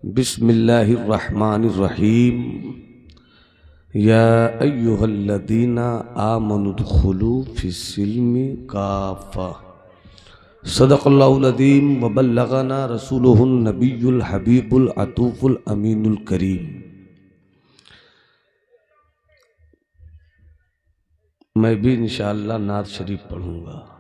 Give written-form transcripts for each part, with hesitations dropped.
बिस्मिल्लाहिर्रहमानिर्रहीम। या अय्युहल्लज़ीना आमनुद्खुलू फिस्सिल्मि काफ़ा। सदक़ल्लाहुल अज़ीम व बल्लगना रसूलुहुन नबियुल हबीबुल अतूफ़ुल अमीनुल करीम। मैं भी इंशाअल्लाह नात शरीफ पढ़ूंगा।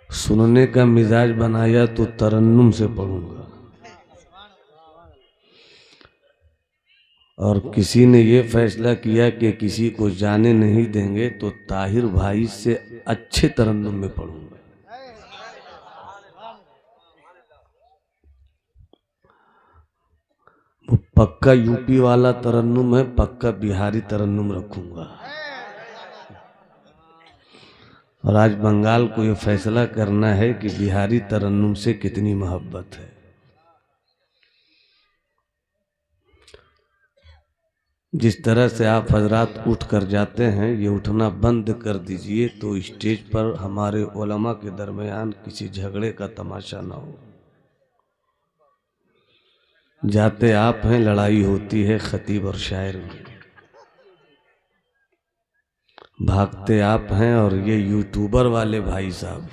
सुनने का मिजाज बनाया तो तरन्नुम से पढ़ूंगा। और किसी ने ये फैसला किया कि किसी को जाने नहीं देंगे तो ताहिर भाई से अच्छे तरन्नुम में पढ़ूंगा। वो पक्का यूपी वाला तरन्नुम है, पक्का बिहारी तरन्नुम रखूंगा। और आज बंगाल को ये फैसला करना है कि बिहारी तरन्नुम से कितनी मोहब्बत है। जिस तरह से आप हजरात उठ कर जाते हैं, ये उठना बंद कर दीजिए तो स्टेज पर हमारे उलमा के दरमियान किसी झगड़े का तमाशा ना हो। जाते आप हैं, लड़ाई होती है खतीब और शायर में। भागते आप हैं और ये यूट्यूबर वाले भाई साहब।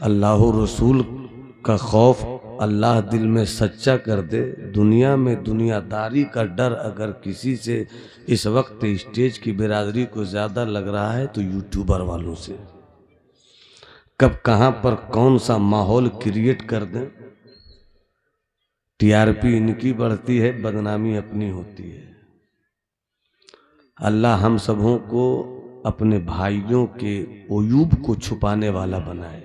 अल्लाह रसूल का खौफ अल्लाह दिल में सच्चा कर दे। दुनिया में दुनियादारी का डर अगर किसी से इस वक्त स्टेज की बिरादरी को ज्यादा लग रहा है तो यूट्यूबर वालों से। कब कहां पर कौन सा माहौल क्रिएट कर दें। टीआरपी इनकी बढ़ती है, बदनामी अपनी होती है। अल्लाह हम सबों को अपने भाइयों के उयूब को छुपाने वाला बनाए।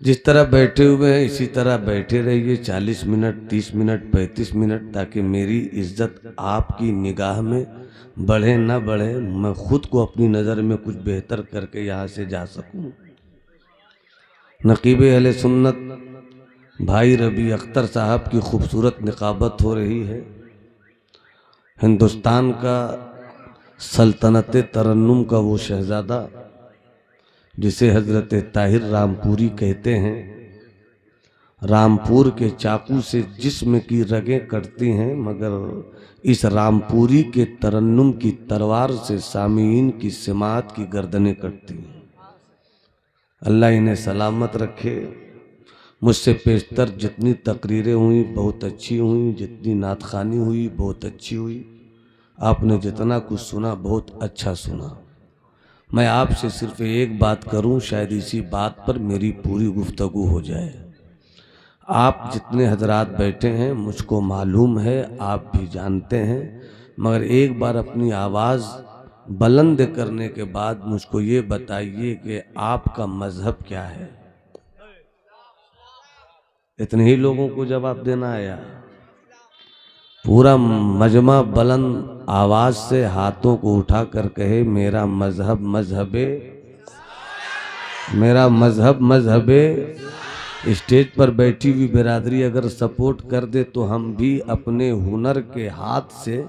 जिस तरह बैठे हुए हैं इसी तरह बैठे रहिए 40 मिनट, 30 मिनट, 35 मिनट, ताकि मेरी इज्जत आपकी निगाह में बढ़े ना बढ़े, मैं खुद को अपनी नज़र में कुछ बेहतर करके यहाँ से जा सकूं। नकीब अहले सुन्नत भाई रबी अख्तर साहब की खूबसूरत निकाबत हो रही है। हिंदुस्तान का सल्तनत तरन्नुम का वो शहजादा जिसे हजरत ताहिर रामपुरी कहते हैं। रामपुर के चाकू से जिस्म की रगें कटती हैं, मगर इस रामपुरी के तरन्नुम की तलवार से सामीन की सिमात की गर्दनें कटती हैं। अल्लाह इन्हें सलामत रखे। मुझसे पेशतर जितनी तकरीरें हुई बहुत अच्छी हुई, जितनी नातखानी हुई बहुत अच्छी हुई। आपने जितना कुछ सुना बहुत अच्छा सुना। मैं आपसे सिर्फ एक बात करूं, शायद इसी बात पर मेरी पूरी गुफ्तगू हो जाए। आप जितने हजरात बैठे हैं मुझको मालूम है, आप भी जानते हैं, मगर एक बार अपनी आवाज़ बुलंद करने के बाद मुझको ये बताइए कि आपका मजहब क्या है। इतने ही लोगों को जवाब देना आया। पूरा मजमा बुलंद आवाज से हाथों को उठाकर कहे मेरा मजहब मजहबे, मेरा मजहब मजहबे। स्टेज पर बैठी हुई बिरादरी अगर सपोर्ट कर दे तो हम भी अपने हुनर के हाथ से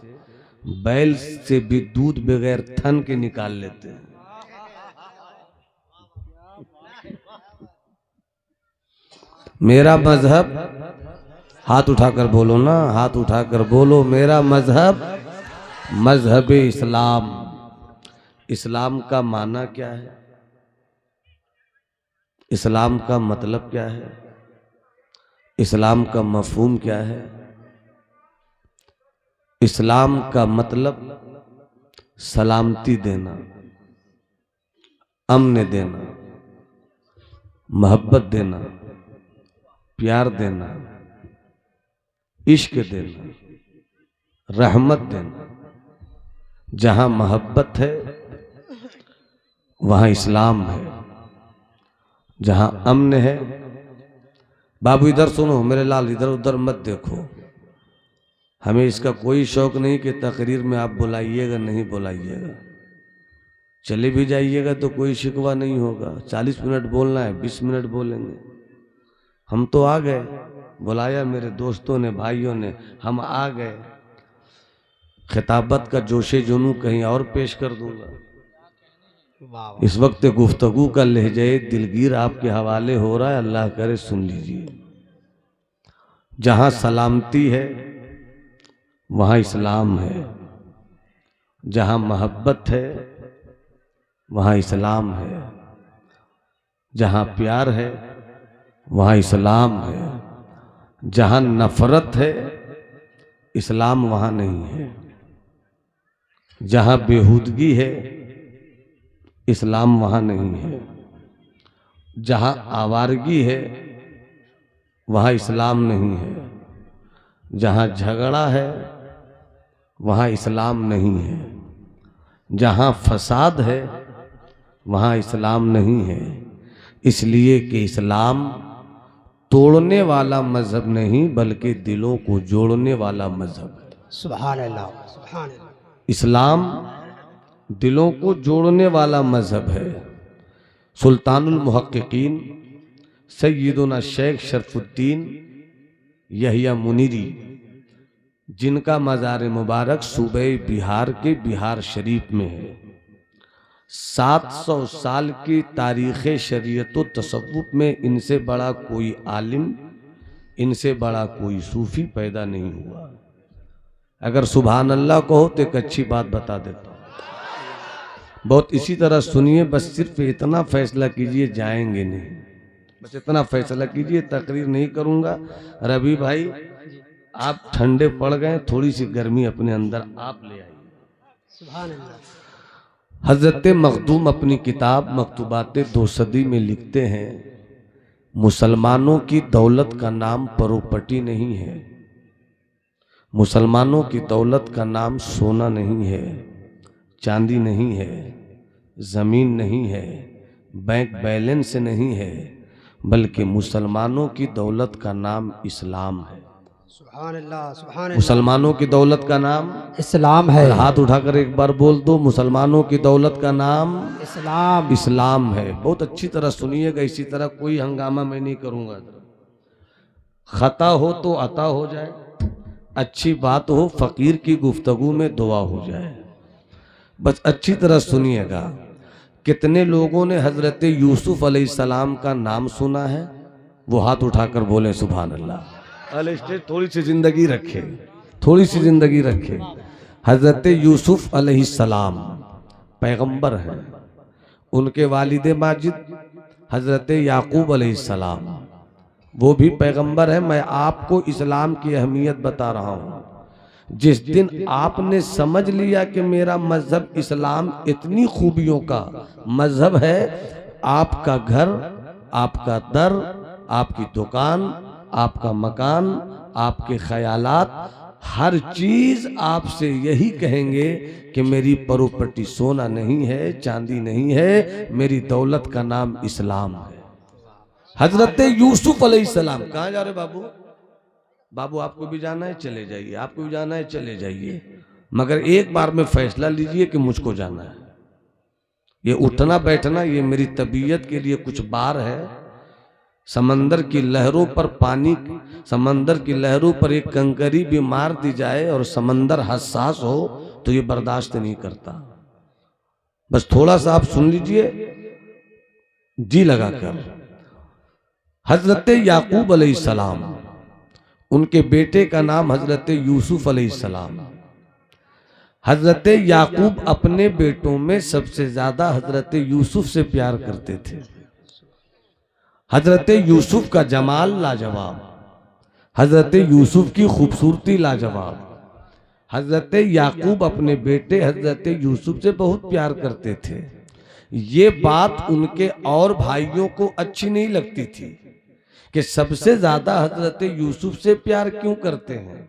बैल से भी दूध बगैर थन के निकाल लेते हैं। मेरा मजहब, हाथ उठाकर बोलो ना, हाथ उठाकर बोलो, मेरा मजहब मजहब इस्लाम। इस्लाम का माना क्या है? इस्लाम का मतलब क्या है? इस्लाम का मफहूम क्या है? इस्लाम का मतलब सलामती देना, अमन देना, मोहब्बत देना, प्यार देना, इश्क देना, रहमत देना। जहां मोहब्बत है वहां इस्लाम है। जहां अमन है, बाबू इधर सुनो मेरे लाल, इधर उधर मत देखो। हमें इसका कोई शौक नहीं कि तकरीर में आप बुलाइएगा नहीं बुलाइएगा, चले भी जाइएगा तो कोई शिकवा नहीं होगा। 40 मिनट बोलना है, 20 मिनट बोलेंगे। हम तो आ गए, बुलाया मेरे दोस्तों ने, भाइयों ने, हम आ गए। खिताबत का जोशे जुनू कहीं और पेश कर दूंगा। इस वक्त गुफ्तगू का लहजे दिलगीर आपके हवाले हो रहा है, अल्लाह करे सुन लीजिए। जहां सलामती है वहां इस्लाम है, जहां मोहब्बत है वहां इस्लाम है, जहां प्यार है वहां इस्लाम है, जहां नफरत है इस्लाम वहां नहीं है, जहां बेहूदगी है इस्लाम वहां नहीं है, जहां आवारगी है वहां इस्लाम नहीं है, जहां झगड़ा है वहां इस्लाम नहीं है, जहां फसाद है वहां इस्लाम नहीं है। इसलिए कि इस्लाम तोड़ने वाला मजहब नहीं बल्कि दिलों को जोड़ने वाला मजहब है। सुभान अल्लाह, सुभान अल्लाह। इस्लाम दिलों को जोड़ने वाला मजहब है। सुल्तानुल मुहक्किकीन सैयदुना शेख शरफुद्दीन यहिया मुनीरी, जिनका मज़ार मुबारक सूबे बिहार के बिहार शरीफ में है, 700 साल की तारीख़ शरीयत व तसव्वुफ़ में इनसे बड़ा कोई आलिम, इनसे बड़ा कोई सूफ़ी पैदा नहीं हुआ। अगर सुभान अल्लाह कहो तो एक अच्छी बात बता देता हूँ, बहुत इसी तरह सुनिए, बस सिर्फ इतना फैसला कीजिए जाएंगे नहीं, बस इतना फैसला कीजिए, तकरीर नहीं करूँगा। रवि भाई आप ठंडे पड़ गए, थोड़ी सी गर्मी अपने अंदर आप ले आइए। सुभान अल्लाह। हजरत मखदूम अपनी किताब मकतूबात 2 सदी में लिखते हैं, मुसलमानों की दौलत का नाम प्रॉपर्टी नहीं है, मुसलमानों की दौलत का नाम सोना नहीं है, चांदी नहीं है, ज़मीन नहीं है, बैंक बैलेंस नहीं है, बल्कि मुसलमानों की दौलत का नाम इस्लाम है। सुभान अल्लाह, सुभान अल्लाह। मुसलमानों की दौलत का नाम इस्लाम है। हाथ उठाकर एक बार बोल दो, मुसलमानों की दौलत का नाम इस्लाम, इस्लाम है। बहुत अच्छी तरह सुनिएगा, इसी तरह कोई हंगामा मैं नहीं करूंगा। खता हो तो अता हो जाए, अच्छी बात हो फकीर की गुफ्तगू में दुआ हो जाए, बस अच्छी तरह सुनिएगा। कितने लोगों ने हजरत यूसुफ अलैहिस्सलाम का नाम सुना है? वो हाथ उठाकर बोले सुभान अल्लाह। थोड़ी सी जिंदगी रखे, थोड़ी सी जिंदगी रखे। हजरत यूसुफ अलैहिस्सलाम पैगंबर हैं, उनके वालिद माजिद हजरत याकूब अलैहिस्सलाम वो भी पैगंबर है। मैं आपको इस्लाम की अहमियत बता रहा हूँ। जिस दिन आपने समझ लिया कि मेरा मजहब इस्लाम इतनी खूबियों का मजहब है, आपका घर, आपका दर, आपकी दुकान, आपका मकान, आपके ख्यालात, हर चीज आपसे यही कहेंगे कि मेरी प्रॉपर्टी सोना नहीं है, चांदी नहीं है, मेरी दौलत का नाम इस्लाम है। हजरत यूसुफ अलैहिस्सलाम, कहाँ जा रहे बाबू? बाबू आपको भी जाना है चले जाइए, आपको भी जाना है चले जाइए, मगर एक बार में फैसला लीजिए कि मुझको जाना है। ये उठना बैठना ये मेरी तबीयत के लिए कुछ बार है। समंदर की लहरों पर पानी, समंदर की लहरों पर एक कंकरी भी मार दी जाए और समंदर हसास हो तो ये बर्दाश्त नहीं करता। बस थोड़ा सा आप सुन लीजिए जी लगाकर। हजरत याकूब अलैहिस्सलाम, उनके बेटे का नाम हजरत यूसुफ अलैहिस्सलाम। हजरत याकूब अपने बेटों में सबसे ज्यादा हजरत यूसुफ से प्यार करते थे। हजरत यूसुफ का जमाल लाजवाब, हजरत यूसुफ की खूबसूरती लाजवाब। हजरत याकूब अपने बेटे हजरत यूसुफ से बहुत प्यार करते थे। ये बात उनके और भाइयों को अच्छी नहीं लगती थी कि सबसे ज्यादा हजरत यूसुफ से प्यार क्यों करते हैं।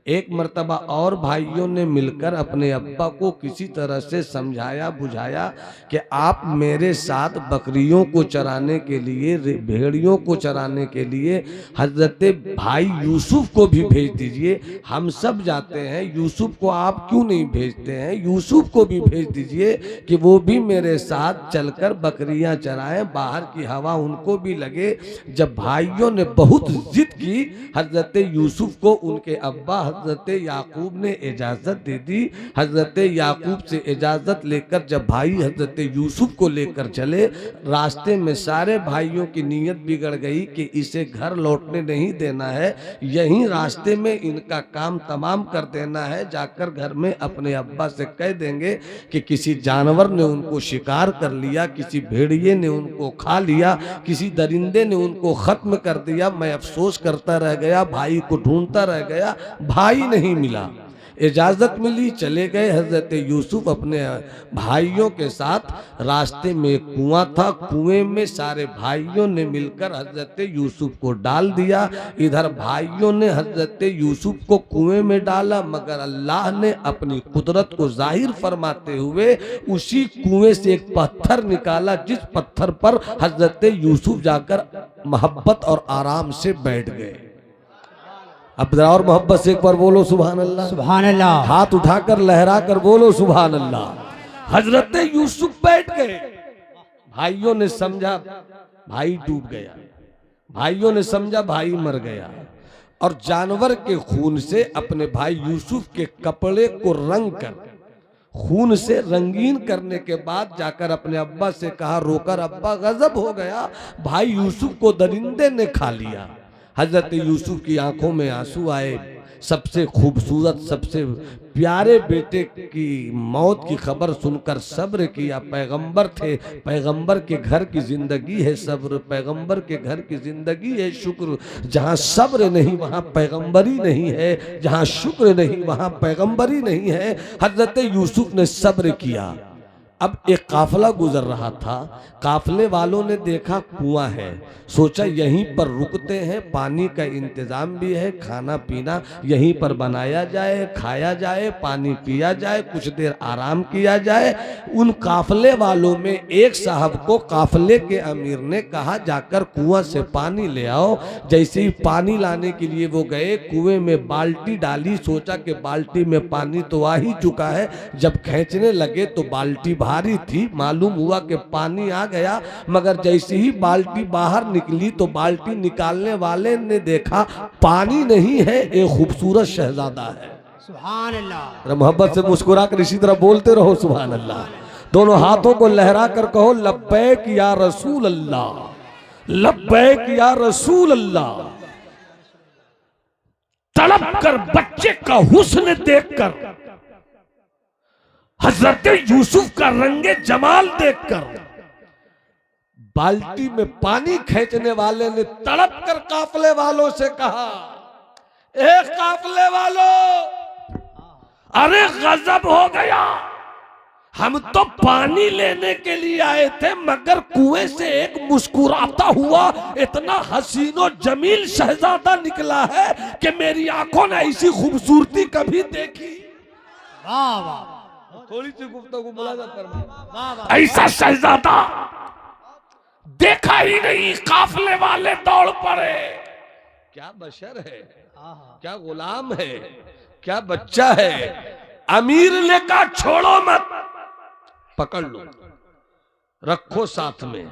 एक मर्तबा और भाइयों ने मिलकर अपने अब्बा को किसी तरह से समझाया बुझाया कि आप मेरे साथ बकरियों को चराने के लिए, भेड़ियों को चराने के लिए हजरत भाई यूसुफ को भी भेज दीजिए। हम सब जाते हैं, यूसुफ को आप क्यों नहीं भेजते हैं? यूसुफ को भी भेज दीजिए कि वो भी मेरे साथ चलकर बकरियां चराएं, बाहर की हवा उनको भी लगे। जब भाइयों ने बहुत जिद की, हजरत यूसुफ को उनके अब्बा हजरत याकूब ने इजाजत दे दी। हजरत याकूब से इजाजत लेकर जब भाई हजरत यूसुफ को लेकर चले, रास्ते में सारे भाइयों की नीयत बिगड़ गई कि इसे घर लौटने नहीं देना है, यहीं रास्ते में इनका काम तमाम कर देना है। जाकर घर में अपने अब्बा से कह देंगे कि किसी जानवर ने उनको शिकार कर लिया, किसी भेड़िए ने उनको खा लिया, किसी दरिंदे ने उनको खत्म कर दिया। मैं अफसोस करता रह गया, भाई को ढूंढता रह गया, भाई नहीं मिला। इजाजत मिली, चले गए हजरत यूसुफ अपने भाइयों के साथ। रास्ते में एक कुआं था, कुएं में सारे भाइयों ने मिलकर हजरत यूसुफ को डाल दिया। इधर भाइयों ने हजरत यूसुफ को कुएं में डाला, मगर अल्लाह ने अपनी कुदरत को जाहिर फरमाते हुए उसी कुएं से एक पत्थर निकाला, जिस पत्थर पर हजरत यूसुफ जाकर मोहब्बत और आराम से बैठ गए। अब जरा और मोहब्बत से एक बार बोलो सुभान अल्लाह। सुभान अल्लाह। हाथ उठाकर लहरा कर बोलो सुभान अल्लाह। हजरत यूसुफ बैठ गए। भाइयों ने समझा भाई डूब गया, भाइयों ने समझा भाई मर गया, और जानवर के खून से अपने भाई यूसुफ के कपड़े को रंग कर, खून से रंगीन करने के बाद जाकर अपने अब्बा से कहा रोकर, अब्बा गजब हो गया, भाई यूसुफ को दरिंदे ने खा लिया। हजरत यूसुफ की आंखों में आंसू आए। सबसे खूबसूरत, सबसे प्यारे बेटे की मौत की खबर सुनकर सब्र किया। पैगंबर थे, पैगंबर के घर की जिंदगी है सब्र, पैगंबर के घर की जिंदगी है शुक्र। जहाँ सब्र नहीं वहाँ पैगंबरी नहीं है, जहाँ शुक्र नहीं वहाँ पैगंबरी नहीं है। हजरत यूसुफ ने सब्र किया। अब एक काफिला गुजर रहा था, काफिले वालों ने देखा कुआं है, सोचा यहीं पर रुकते हैं, पानी का इंतजाम भी है, खाना पीना यहीं पर बनाया जाए, खाया जाए, पानी पिया जाए, कुछ देर आराम किया जाए। उन काफिले वालों में एक साहब को काफिले के अमीर ने कहा जाकर कुआं से पानी ले आओ। जैसे ही पानी लाने के लिए वो गए, कुएं में बाल्टी डाली, सोचा कि बाल्टी में पानी तो आ ही चुका है। जब खींचने लगे तो बाल्टी भारी थी, मालूम हुआ कि पानी आ गया, मगर जैसे ही बाल्टी बाहर निकली तो बाल्टी निकालने वाले ने देखा पानी नहीं है, एक खूबसूरत शहजादा है। सुभान अल्लाह। मोहब्बत से मुस्कुरा कर इसी तरह बोलते रहो सुभान अल्लाह। दोनों हाथों को लहरा कर कहो लब्बैक या रसूल अल्लाह, लब्बैक या रसूल अल्लाह। तड़प कर बच्चे का हुस्न देखकर, हजरत यूसुफ का रंगे जमाल देखकर, बाल्टी में पानी खींचने वाले ने तड़प कर काफिले वालों से कहा, ए काफिले वालों, अरे गजब हो गया, हम तो पानी लेने के लिए आए थे, मगर कुएं से एक मुस्कुराता हुआ इतना हसीनो जमील शहजादा निकला है कि मेरी आंखों ने ऐसी खूबसूरती कभी देखी। वाह वाह। थोड़ी सी गुफ्तगू मुलाकात करना, ऐसा शहजादा देखा ही नहीं। काफिले वाले दौड़ पड़े। क्या बशर है, क्या गुलाम है, क्या बच्चा है। अमीर ने कहा छोड़ो मत, पकड़ लो, रखो साथ में,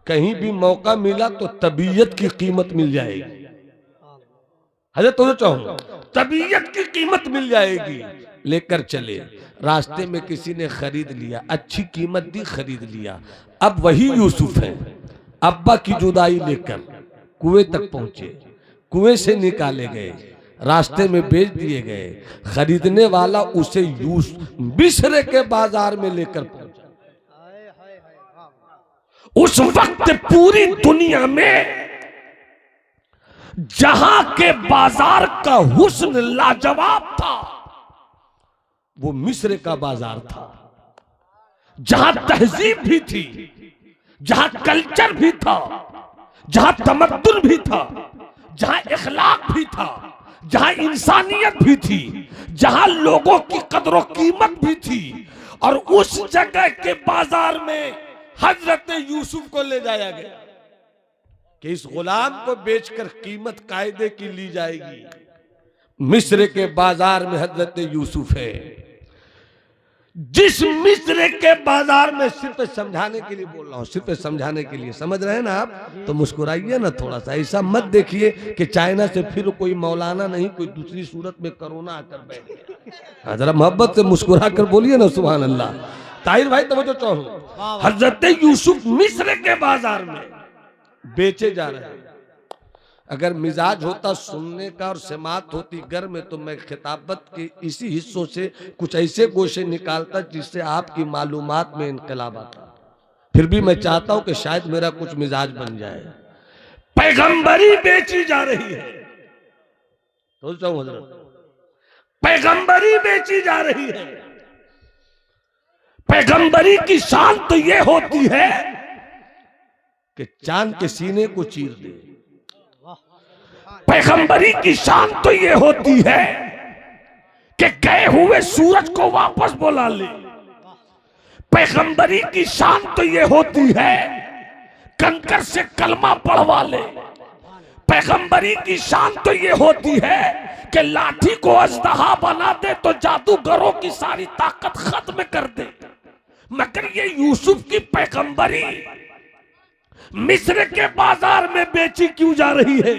कहीं भी मौका मिला तो तबीयत की कीमत मिल जाएगी। हजरत तो चाहूंगा तबीयत की कीमत मिल जाएगी। लेकर चले, रास्ते में किसी ने खरीद लिया, अच्छी कीमत दी, खरीद लिया। अब वही यूसुफ है, अब्बा की जुदाई लेकर कुएं तक पहुंचे, कुएं से निकाले गए, रास्ते में बेच दिए गए। खरीदने वाला उसे मिस्र के बाजार में लेकर पहुंचा। उस वक्त पूरी दुनिया में जहां के बाजार का हुस्न लाजवाब था, वो मिस्र का बाजार था। जहां तहजीब भी थी, जहां कल्चर भी था, जहां तमद्दुन भी था, जहां इखलाक भी था, जहां इंसानियत भी थी, जहां लोगों की कदर कीमत भी थी। और उस जगह के बाजार में हजरत यूसुफ को ले जाया गया कि इस गुलाम को बेचकर कीमत कायदे की ली जाएगी। मिस्र के बाजार में हजरत यूसुफ है। जिस मिस्र के बाजार में, सिर्फ समझाने के लिए बोल रहा हूं, सिर्फ समझाने के लिए, समझ रहे हैं ना आप? तो मुस्कुराइए ना थोड़ा सा, ऐसा मत देखिए कि चाइना से फिर कोई मौलाना नहीं, कोई दूसरी सूरत में कोरोना आकर बैठ गया। जरा मोहब्बत से मुस्कुरा कर बोलिए ना सुभान अल्लाह। ताहिर भाई तवज्जो चाहूं, हजरत यूसुफ मिस्र के बाजार में बेचे जा रहे हैं। अगर मिजाज होता सुनने का और समात होती घर में, तो मैं खिताबत के इसी हिस्सों से कुछ ऐसे गोशे निकालता जिससे आपकी मालूमात में इनकलाब आता। फिर भी मैं चाहता हूं कि शायद मेरा कुछ मिजाज बन जाए। पैगंबरी बेची जा रही है, सोचता हूं हजरत, पैगंबरी बेची जा रही है। पैगंबरी की शान तो यह होती है कि चांद के सीने को चीर दे। पैगंबरी की शान तो ये होती है कि गए हुए सूरज को वापस बुला ले। पैगंबरी की शान तो ये होती है कंकर से कलमा पढ़वा ले। पैगंबरी की शान तो ये होती है कि लाठी को अजदहा बना दे तो जादूगरों की सारी ताकत खत्म कर दे। मगर ये यूसुफ की पैगंबरी मिस्र के बाजार में बेची क्यों जा रही है?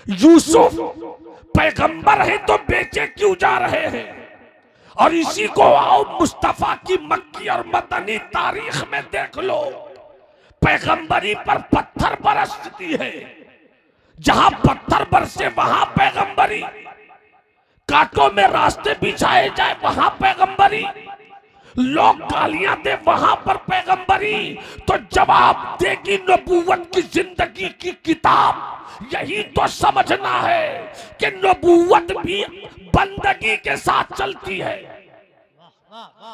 यूसुफ पैगंबर है तो बेचे क्यों जा रहे हैं? और इसी को आओ मुस्तफा की मक्की और मदनी तारीख में देख लो। पैगंबरी पर पत्थर बरसती है, जहां पत्थर बरसे वहां पैगंबरी, कांटों में रास्ते बिछाए जाए वहां पैगंबरी, लोग गालियां दे वहां पर पैगंबरी। तो जवाब देगी नबूवत की जिंदगी की किताब। यही तो समझना है कि नबूवत भी बंदगी के साथ चलती है,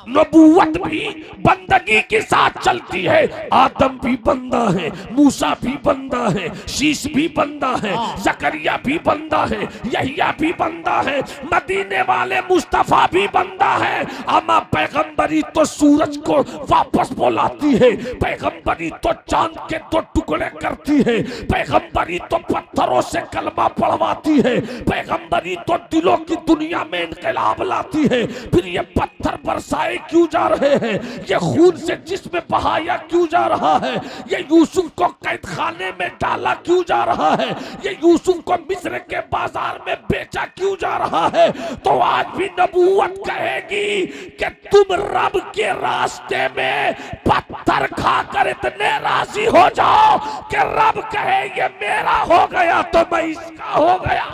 नबूवत भी बंदगी के साथ चलती है। आदम भी बंदा है, मूसा भी बंदा है, शीश भी बंदा है, जकरिया भी बंदा है, यहिया भी बंदा है, मदीने वाले मुस्तफा भी बंदा है। अमा पैगंबरी तो सूरज को वापस बुलाती है, पैगंबरी तो चांद के दो टुकड़े करती है, पैगंबरी तो पत्थरों से कलमा पढ़वाती है, पैगंबरी तो दिलों की दुनिया में इनकलाब लाती है। फिर ये पत्थर बरसाए क्यों जा रहे हैं? ये खून से जिसमें बहाया क्यों जा रहा है? ये यूसुफ को कैद खाने में डाला क्यों जा रहा है? ये यूसुफ को मिस्र के बाजार में बेचा क्यों जा रहा है? तो आज भी नबूवत कहेगी कि तुम रब के रास्ते में पत्थर खाकर इतने राजी हो जाओ कि रब कहे ये मेरा हो गया तो मैं इसका हो गया।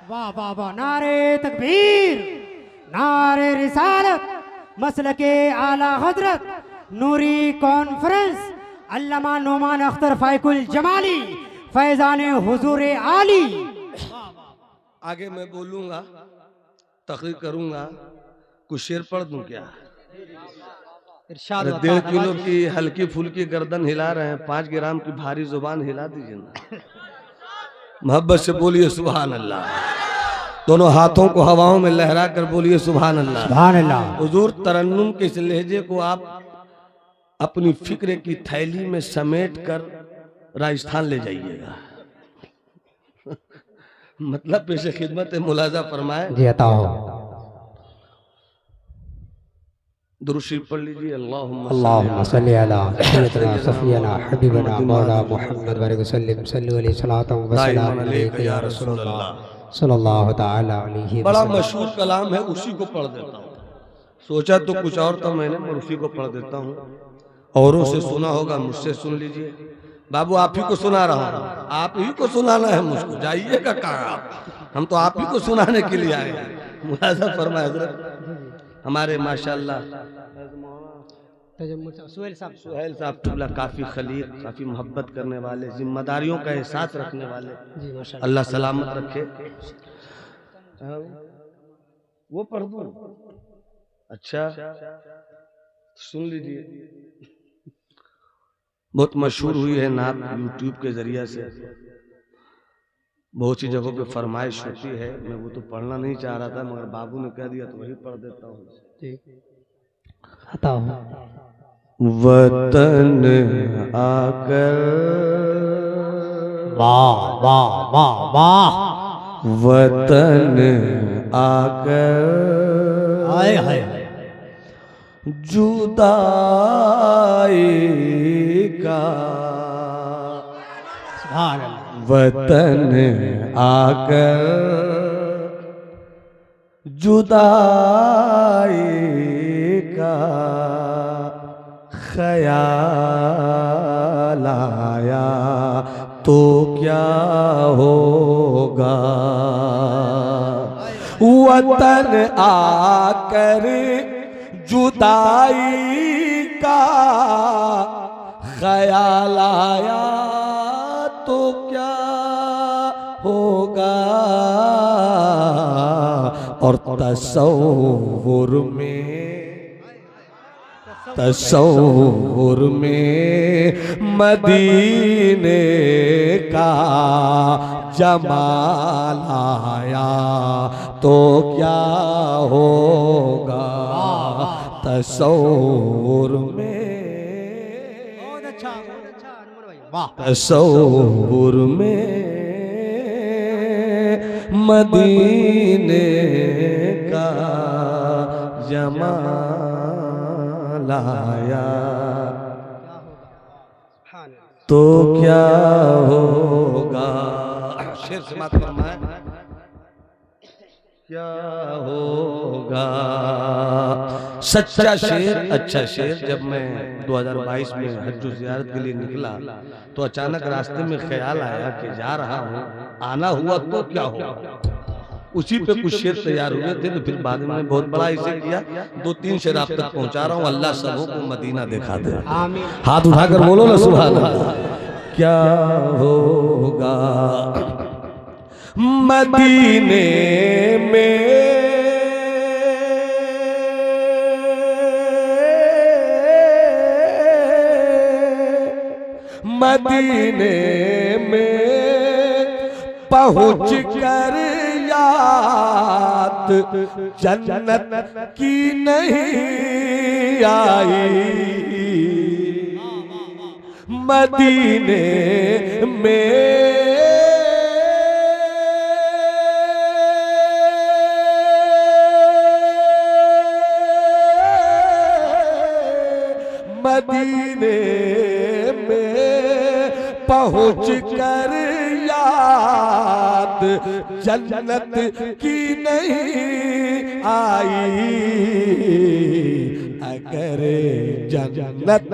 वाह वाह वाह, नारे तकबीर, नारे रिसालत, मसलके आला हजरत, नूरी कॉन्फ्रेंस, अल्लामा नोमान अख्तर फाइकुल जमाली, फैजान हुजूर आली। आगे मैं बोलूंगा, तकरीर करूंगा, कुछ शेर पढ़ दूं क्या? 1.5 किलो की हल्की फुल्की गर्दन हिला रहे हैं, 5 ग्राम की भारी जुबान हिला दीजिए ना। मोहब्बत से बोलिए सुभान अल्लाह। दोनों हाथों को हवाओं में लहरा कर बोलिए सुभान अल्लाह। सुभान अल्लाह। हुजूर तरन्नुम के इस लहजे को आप अपनी फिक्र की थैली में समेट कर राजस्थान ले जाइएगा। मतलब पेशे खिदमत मुलाजा फरमाए। जी अता हो। दुरूद शरीफ पढ़ लीजिए। अल्लाहुम्मा सल्ली अला सय्यदना सफियना हबीबना मौला मुहम्मद व सल्लिम सल्लु अलैहि सलातु व सलाम अलैका या रसूलल्लाह सल्लल्लाहु तआला अलैहि। बड़ा मशहूर कलाम है, उसी को पढ़ देता हूँ। सोचा तो कुछ और था मैंने, मैं उसी को पढ़ देता हूँ। औरों से सुना होगा, मुझसे सुन लीजिए। बाबू आप ही को सुना रहा हूँ, आप ही को सुनाना है मुझको, जाइएगा कहाँ आप? हम तो आप ही को सुनाने के लिए आए हैं। मुलाजा फरमाए हजरत। हमारे माशाअल्लाह सुहेल साहब तुल्ला काफ़ी खलील, काफ़ी मोहब्बत करने वाले, जिम्मेदारियों का एहसास रखने वाले, अल्लाह सलामत रखे। वो पढ़ दूँ? अच्छा सुन लीजिए। बहुत मशहूर हुई है नात यूट्यूब के जरिए से, बहुत सी जगहों पे फरमाइश होती है। मैं वो तो पढ़ना नहीं चाह रहा था, मगर बाबू ने कह दिया तो वही पढ़ देता हूँ। वतन आकर, वाह वाह वाह वाह, वतन आकर हाय हाय, जुदाई का सुभान अल्लाह। वतन आकर जुदाई का ख्याल आया तो क्या होगा। वतन आकर जुदाई का ख्याल आया तो क्या होगा। और तसव्वुर में मदीने का जमाल आया तो क्या होगा। तसव्वुर में, बहुत अच्छा अनवर भाई, वाह। तसव्वुर में मदीने का जमाल आया तो क्या होगा। शेर से बात फरमाए क्या होगा। सच्चा शेर, अच्छा शेर। जब मैं 2022 में हज ज़ियारत के लिए निकला तो अचानक रास्ते में ख्याल आया कि जा रहा हूँ, आना हुआ तो क्या होगा। उसी पे कुछ शेर तैयार हुए थे तो फिर बाद में बहुत बड़ा इसे किया। 2-3 शेर आप तक पहुंचा रहा हूँ। अल्लाह सबों को मदीना दिखा दे। आमीन। हाथ उठाकर बोलो ना सुभान अल्लाह। क्या होगा मदीने में मदीने में पहुँच कर याद जन्नत की नहीं आई। मदीने में मदीने में पहुँच कर याद जन्नत की नहीं आई। अगर जन्नत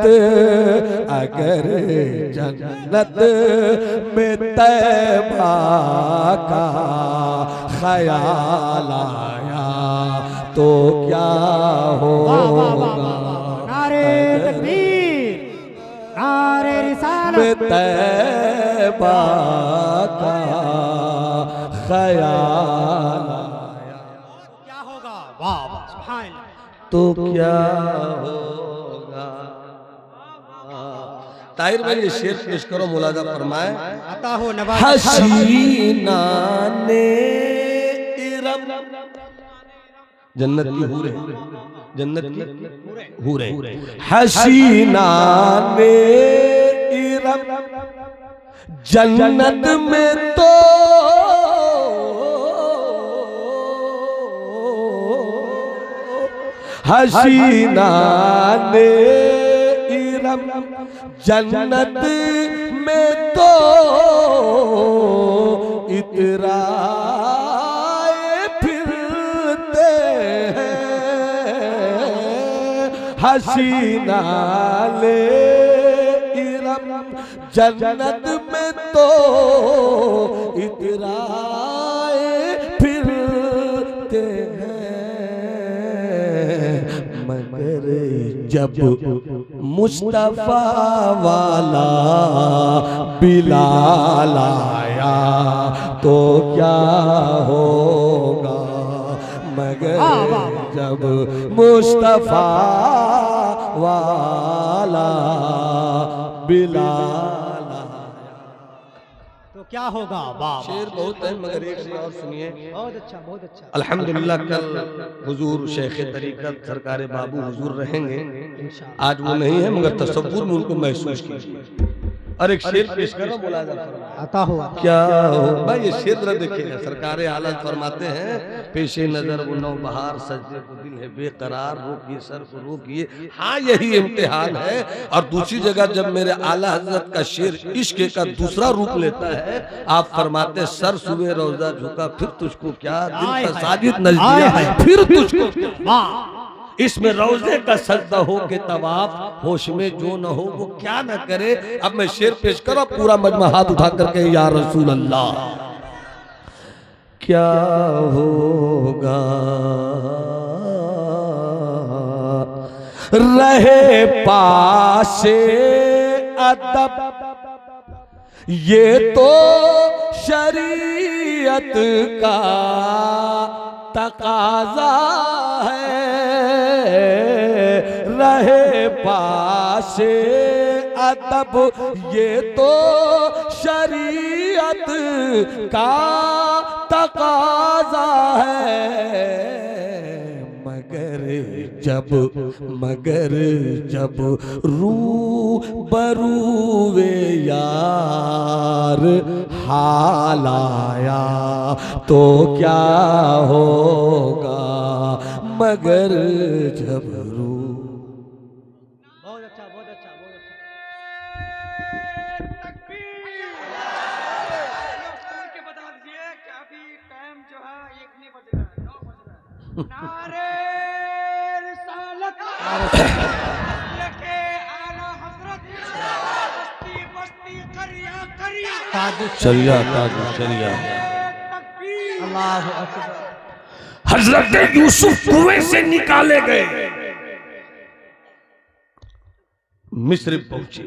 में तैबा का ख्याल आया तो क्या होगा। नारे तकबीर, नारे रिसालत। में तैबा का ख्याल क्या होगा। वाह वाह, सुभान अल्लाह। तो क्या होगा। ताहिर भाई ये शेर पेश करो, मुलाजा फरमाए। आता हो नवाज। हसीना ने इरम, जन्नत की हूरे, जन्नत की हूरे। हसीना ने इरम जन्नत में तो हसीना ने इरम जन्नत में तो इतराए फिरते हैं। हसीना ले इरम जन्नत में तो इतराए फिरते हैं। मगर जब मुस्तफा वाला बिलाल आया तो क्या होगा। मगर जब मुस्तफा वाला बिलाल तो क्या होगा। वाह। शेर बहुत है मगर एक शेर और सुनिए। बहुत अच्छा, बहुत अच्छा। अल्हम्दुलिल्लाह कल हुजूर शेख तरीकत सरकार बाबू हुजूर रहेंगे। आज वो नहीं है मगर तसव्वुर में उनको महसूस कीजिए। और एक शेर पेश करो मुलाजा आता हो क्या हो भाई, ये शेर जरा देखिएगा। सरकार आलम फरमाते हैं पेशे नजर वो नौबहार सजदे को दिल है बेकरार, रोकिए सर को रोकिए, हाँ यही इम्तिहान है। और दूसरी जगह जब मेरे आला हजरत का शेर इश्क का दूसरा रूप लेता है, आप फरमाते सर सुबह रोजा झुका फिर तुझको क्या, दिल का साजिद नजदिया फिर तुझको। इसमें रोजे का सजदा हो के तवाफ, होश में जो न हो वो क्या न करे। अब मैं शेर पेश करो, पूरा मजमा हाथ उठा करके या रसूल अल्लाह। क्या होगा रहे पासे अदब, ये तो शरीयत का तकाजा है। रहे पासे अदब, ये तो शरीयत का तकाजा है। मगर जब रू बरूवे यार हाल आया तो क्या होगा, मगर जब रू। बहुत अच्छा, बहुत अच्छा, बहुत अच्छा। के बता दीजिए कि अभी टाइम जो है 1 नहीं बज रहा है, 9 बज रहा है। नारे रिसालत लेके आला हजरत, बस्ती बस्ती करिया करिया चलिया चलिया। तकबीर। अल्लाह अकबर। हजरत यूसुफ कुएं से निकाले गए, मिस्र पहुंचे,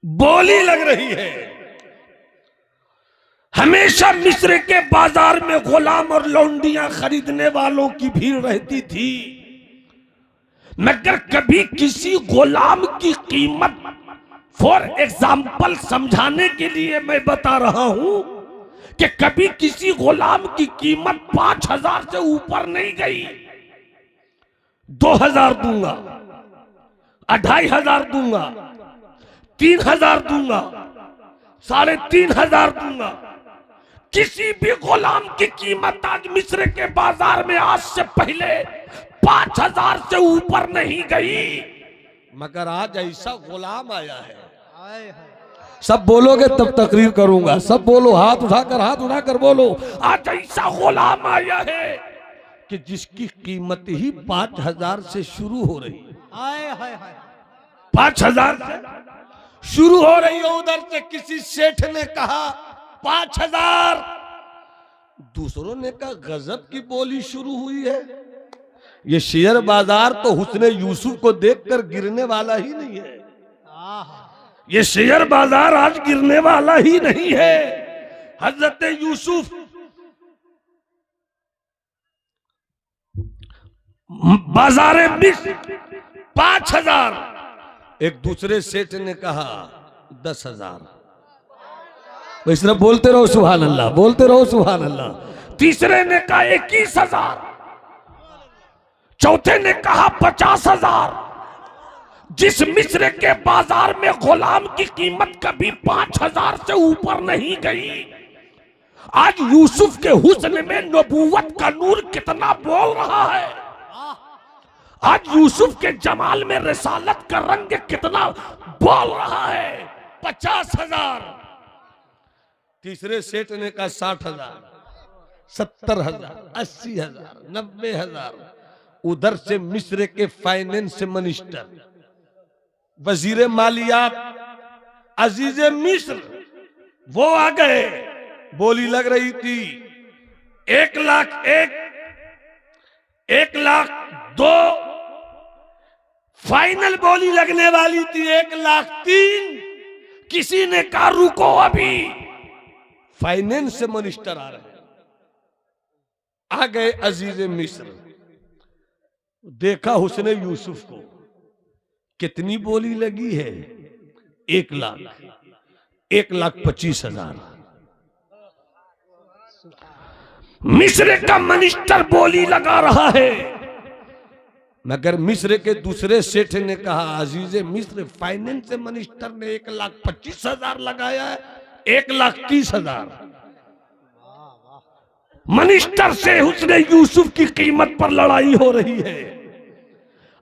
बोली लग रही है। हमेशा मिस्र के बाजार में गुलाम और लौंडियां खरीदने वालों की भीड़ रहती थी, मगर कभी किसी गुलाम की कीमत, फॉर एग्जाम्पल समझाने के लिए मैं बता रहा हूं कि कभी किसी गुलाम की कीमत 5,000 से ऊपर नहीं गई। 2,000 दूंगा, 2,500 दूंगा, 3,000 दूंगा, 3,500 दूंगा। किसी भी गुलाम की कीमत आज मिस्र के बाजार में आज से पहले 5,000 से ऊपर नहीं गई, मगर आज ऐसा गुलाम आया है। सब बोलोगे तब तकरीर करूंगा, सब बोलो, हाथ उठाकर बोलो। आज ऐसा गुलाम आया है कि जिसकी कीमत ही 5,000 से शुरू हो रही है। 5,000 से शुरू हो रही है। उधर से किसी सेठ ने कहा 5,000, दूसरों ने कहा गजब की बोली शुरू हुई है। ये शेयर बाजार तो हुस्ने यूसुफ को देखकर गिरने वाला ही नहीं है। ये शेयर बाजार आज गिरने वाला ही नहीं है। हजरत यूसुफ बाजारे मिस्र 5,000, एक दूसरे सेठ ने कहा 10,000। इस तरह बोलते रहो सुभान अल्लाह, बोलते रहो सुभान अल्लाह। तीसरे ने कहा 21,000, चौथे ने कहा 50,000। जिस मिस्र के बाजार में गुलाम की कीमत कभी 5,000 से ऊपर नहीं गई, आज यूसुफ के हुस्न में नबूवत का नूर कितना बोल रहा है। आज यूसुफ के जमाल में रिसालत का रंग कितना बोल रहा है। 50,000। तीसरे सेठ ने कहा 60,000, 70,000, 80,000, 90,000। उधर से मिस्र के फाइनेंस मिनिस्टर, वजीर मालियात, अजीज मिस्र, वो आ गए। बोली लग रही थी 1,01,000, 1,02,000, फाइनल बोली लगने वाली थी 1,03,000। किसी ने कहा रुको, अभी फाइनेंस मिनिस्टर आ रहे। आ गए अजीज मिस्र, देखा हुस्ने यूसुफ को, कितनी बोली लगी है? 1,00,000, 1,25,000। मिस्र का मिनिस्टर बोली लगा रहा है मगर मिस्र के दूसरे सेठ ने कहा, अजीज मिस्र, फाइनेंस मिनिस्टर ने 1,25,000 लगाया है, 1,30,000। मिनिस्टर से उसने यूसुफ की कीमत पर लड़ाई हो रही है,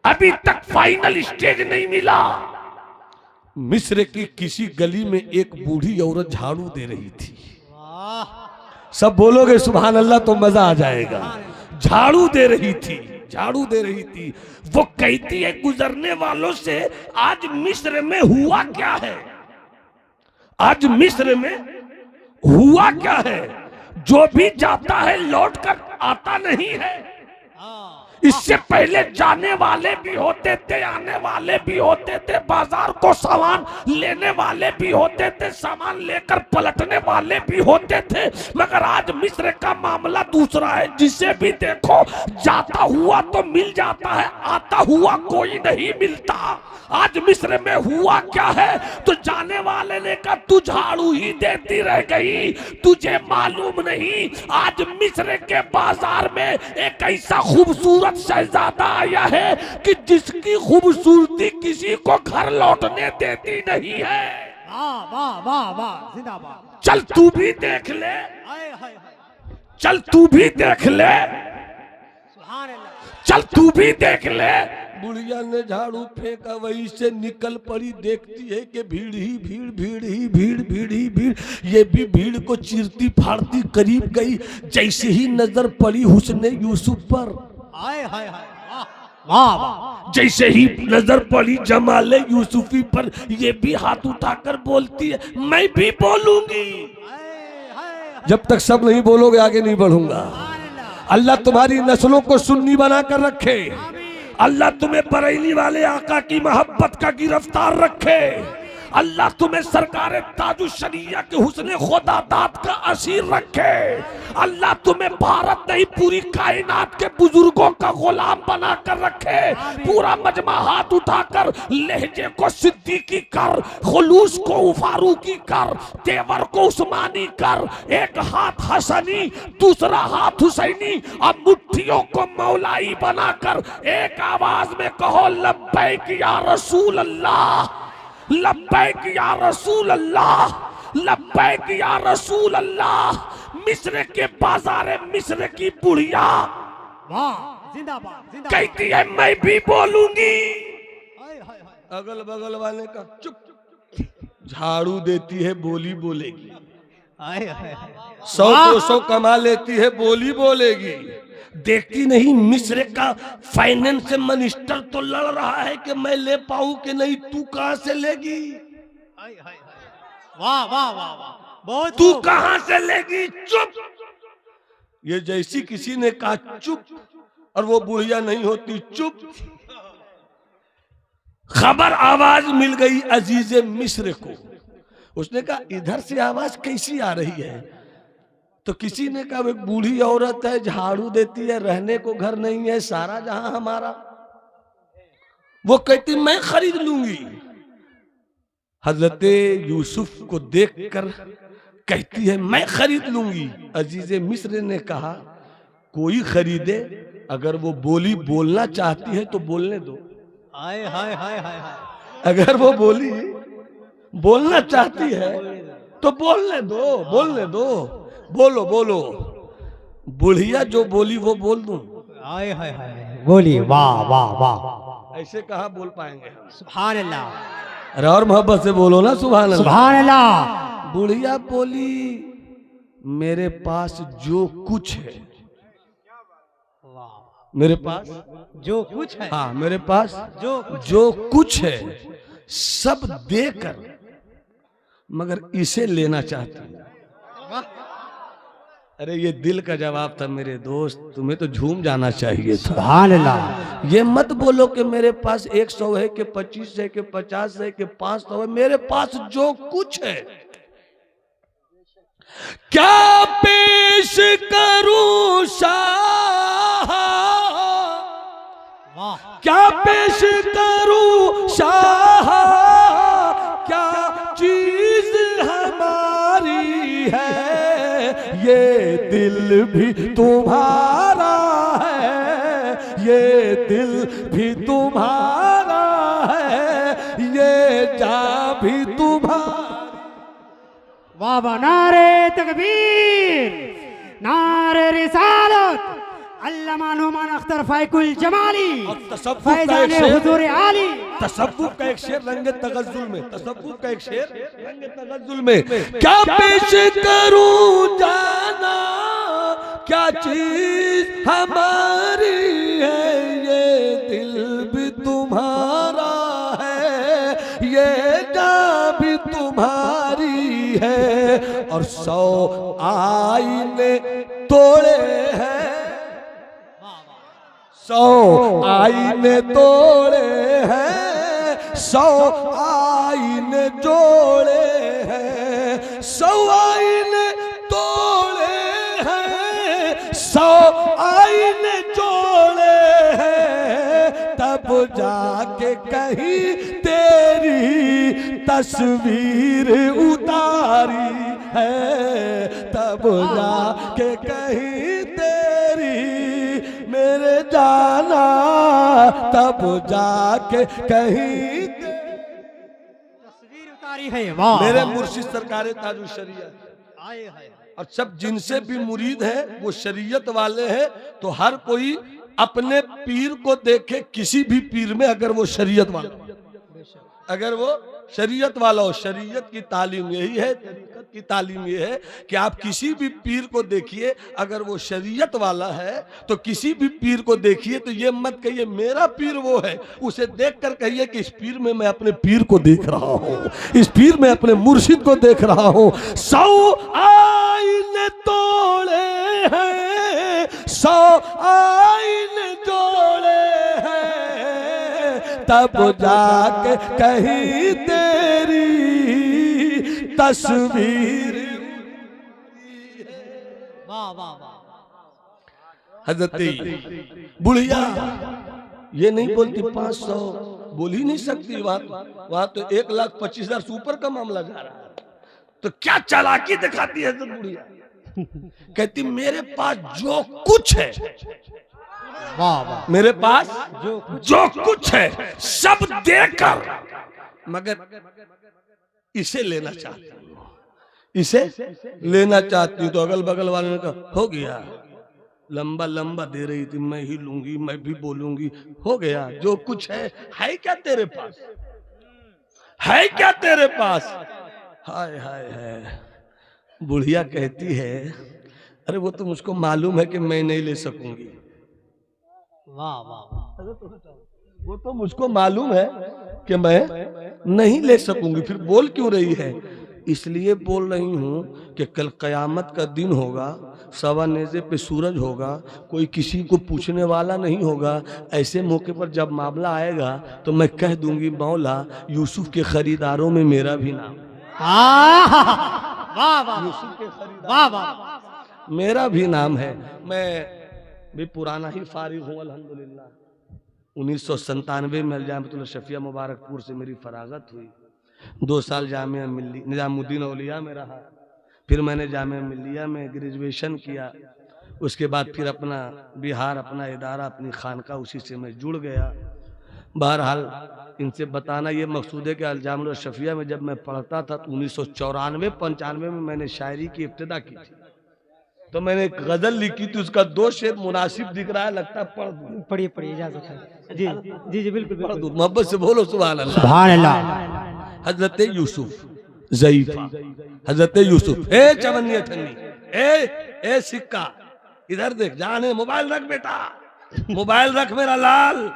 अभी तक फाइनल स्टेज नहीं मिला। मिस्र की किसी गली में एक बूढ़ी औरत झाड़ू दे रही थी। सब बोलोगे सुभान अल्लाह तो मजा आ जाएगा। झाड़ू दे रही थी, झाड़ू दे रही थी। वो कहती है गुजरने वालों से, आज मिस्र में हुआ क्या है, आज मिस्र में हुआ क्या है। जो भी जाता है लौट कर आता नहीं है। इससे पहले जाने वाले भी होते थे, आने वाले भी होते थे, बाजार को सामान लेने वाले भी होते थे, सामान लेकर पलटने वाले भी होते थे। मगर आज मिस्र का मामला दूसरा है। जिसे भी देखो जाता हुआ तो मिल जाता है, आता हुआ कोई नहीं मिलता। आज मिस्र में हुआ क्या है, तो जाने वाले ने कहा तू झाड़ू ही देती रह गई, तुझे मालूम नहीं आज मिस्र के बाजार में एक ऐसा खूबसूरत शहजादा आया है कि जिसकी खूबसूरती किसी को घर लौटने देती नहीं है। वाह वाह वाह वाह, जिंदाबाद। चल तू भी देख ले, चल तू भी देख ले, चल तू भी देख ले। बुढ़िया ने झाड़ू फेंका, वहीं से निकल पड़ी। देखती है कि भीड़ ही भीड़, भीड़ ही भीड़, भीड़ ही भीड़। ये भी भीड़ को चीरती फाड़ती करीब गई। जैसे ही नजर पड़ी हुस्ने यूसुफ पर, वाह वाह, जैसे ही नजर पड़ी जमाले यूसुफी पर, ये भी हाथ उठाकर बोलती है मैं भी बोलूंगी। जब तक सब नहीं बोलोगे आगे नहीं बढ़ूंगा। अल्लाह तुम्हारी नस्लों को सुन्नी बनाकर रखे। अल्लाह तुम्हें बरेली वाले आका की मोहब्बत का गिरफ्तार रखे। अल्लाह तुम्हें सरकार ताजुशरिया के हुस्ने खुदादात का असीर रखे। अल्लाह तुम्हें भारत नहीं पूरी कायनात के बुजुर्गों का गुलाम बना कर रखे। पूरा मजमा हाथ उठाकर लहजे को सिद्दीकी कर, खुलूस को फारूकी कर, तेवर को उस्मानी कर। एक हाथ हसनी, दूसरा हाथ हुसैनी, अब मुट्ठियों को मौलाई बनाकर एक आवाज में कहो लब्बैक या रसूल अल्लाह, लब्बैक या रसूल अल्लाह, लब्बैक या रसूल अल्लाह। मिस्र के बाजार मिस्र की बुढ़िया जिंदाबाद, कहती है मैं भी बोलूंगी। अगल बगल वाले का चुप। झाड़ू देती है बोली बोलेगी, 100-200 कमा लेती है बोली बोलेगी। देखती नहीं मिस्र का फाइनेंस मिनिस्टर तो लड़ रहा है कि मैं ले पाऊं कि नहीं, तू कहां से लेगी। वाह वाह वाह वाह, बहुत। तू कहां से लेगी, चुप। ये जैसी किसी ने कहा चुप, और वो बुढ़िया नहीं होती चुप। खबर आवाज मिल गई अजीज मिस्र को। उसने कहा इधर से आवाज कैसी आ रही है। तो किसी ने कहा एक बूढ़ी औरत है, झाड़ू देती है, रहने को घर नहीं है, सारा जहां हमारा। वो कहती मैं खरीद लूंगी। हजरत यूसुफ को देखकर कहती है मैं खरीद लूंगी। अजीज मिस्र ने कहा कोई खरीदे, अगर वो बोली बोलना चाहती है तो बोलने दो। हाय हाय हाय हाय, अगर वो बोली बोलना चाहती है तो बोलने दो, बोलने दो, बोलो बोलो। बुढ़िया जो बोली वो बोल दूं। हाय हाय हाय, बोली वाह वाह वाह। ऐसे कहाँ बोल पाएंगे। सुभान अल्लाह, अरे और मोहब्बत से बोलो ना सुभान अल्लाह। सुभान अल्लाह। बुढ़िया बोली मेरे पास जो कुछ है, मेरे पास जो कुछ है, हाँ मेरे पास जो कुछ है सब देकर, मगर इसे लेना चाहती हूँ। अरे ये दिल का जवाब था मेरे दोस्त, तुम्हें तो झूम जाना चाहिए था। सुभान अल्लाह। ये मत बोलो कि मेरे पास 100 है कि 25 है कि 50 है कि 500 है। मेरे पास जो कुछ है क्या पेश करूं शाह, क्या पेश करूं शाह, क्या चीज हमारी है, ये दिल भी तुम्हारा है, ये दिल भी तुम्हारा है, ये जान भी तुम्हारा। वाह वाह, नारे तकबीर, नारे रिसालत, अल्लामा नुमान अख्तर फाइकुल जमाली, और तसव्वुफ फैजान का एक शेर, हुजूर आली। तसव्वुफ का एक शेर रंगे तगज्जुल में, तसव्वुफ का एक शेर रंगे तगज्जुल में, क्या पेश करूं जाना, क्या चीज हमारी है, ये दिल भी तुम्हारा है, ये जान भी तुम्हारी है, और 100 आईने तोड़े हैं, 100 आईने तोड़े हैं, 100 आईने जोड़े हैं, 100 आईने तोड़े हैं, 100 आईने जोड़े हैं, तब जाके कहीं तेरी तस्वीर उतारी है, तब जाके कहीं तेरी मेरे जाना, तब जाके कहीं तस्वीर उतारी है। वाह, मेरे मुर्शिद सरकार ताजुल शरीयत आए हैं, और सब जिनसे भी मुरीद है वो शरीयत वाले हैं, तो हर कोई अपने पीर को देखे, किसी भी पीर में अगर वो शरीयत वाला, अगर वो शरीयत वाला हो। शरीयत की तालीम यही है, तरीकत की तालीम ये है कि आप किसी भी पीर को देखिए, अगर वो शरीयत वाला है तो किसी भी पीर को देखिए तो ये मत कहिए मेरा पीर वो है, उसे देखकर कहिए कि इस पीर में मैं अपने पीर को देख रहा हूँ, इस पीर में अपने मुर्शिद को देख रहा हूँ। 100 आईने तोड़े हैं, 100 आईने जोड़े हैं, तब जाके कहीं तेरी तस्वीर। वाह वाह वाह, हजरत बुढ़िया ये नहीं बोलती 500, बोल ही नहीं सकती। वहां तो 1,25,000 से ऊपर का मामला जा रहा है, तो क्या चालाकी दिखाती है हजरत बुढ़िया। कहती मेरे पास जो कुछ है, वाह वाह, मेरे पास जो कुछ है सब देकर, मगर इसे लेना चाहती हूँ, इसे लेना चाहती हूँ। तो अगल बगल वाले ने कहा हो गया, लंबा लंबा दे रही थी, मैं ही लूंगी, मैं भी बोलूंगी, हो गया। जो कुछ है क्या तेरे पास, है क्या तेरे पास। हाय हाय हाय, बुढ़िया कहती है अरे वो तो मुझको मालूम है कि मैं नहीं ले सकूंगी। वाह वाह, वो तो मुझको मालूम है कि मैं नहीं ले सकूंगी, फिर बोल क्यों रही है। इसलिए बोल रही हूं कि कल कयामत का दिन होगा, सवा नेज़े पे सूरज होगा, कोई किसी को पूछने वाला नहीं होगा। ऐसे मौके पर जब मामला आएगा तो मैं कह दूंगी मौला यूसुफ के खरीदारों में मेरा भी नाम, वाह वाह, यूसुफ के खरीदार वाह वाह, मेरा भी नाम है। मैं भी पुराना ही फारिग हूँ अल्हम्दुलिल्लाह। 1997 में जामिया शफिया मुबारकपुर से मेरी फरागत हुई। 2 साल जामिया मिल्ली निजामुद्दीन औलिया में रहा, फिर मैंने जामिया मिल्लिया में ग्रेजुएशन किया। उसके बाद फिर अपना बिहार अपना इदारा अपनी खानका, उसी से मैं जुड़ गया। बहरहाल इनसे बताना ये मकसूद है कि अलजामुल शफिया में जब मैं पढ़ता था तो 1994-95 में मैंने शायरी की इब्तिदा की थी। तो मैंने एक गजल लिखी थी, उसका 2 शेर मुनासिब दिख रहा है, लगता है पढ़ दूं। पढ़िए पढ़िए, इजाजत है जी जी जी, बिल्कुल पढ़ बिल्कुल, दूं, मोहब्बत से बोलो सुभान अल्लाह। सुभान अल्लाह। हजरत यूसुफ ज़ईफ़ा, हजरत यूसुफ, ए चवन्नी अठन्नी, ए सिक्का इधर देख, जाने मोबाइल रख बेटा, मोबाइल रख मेरा लाल,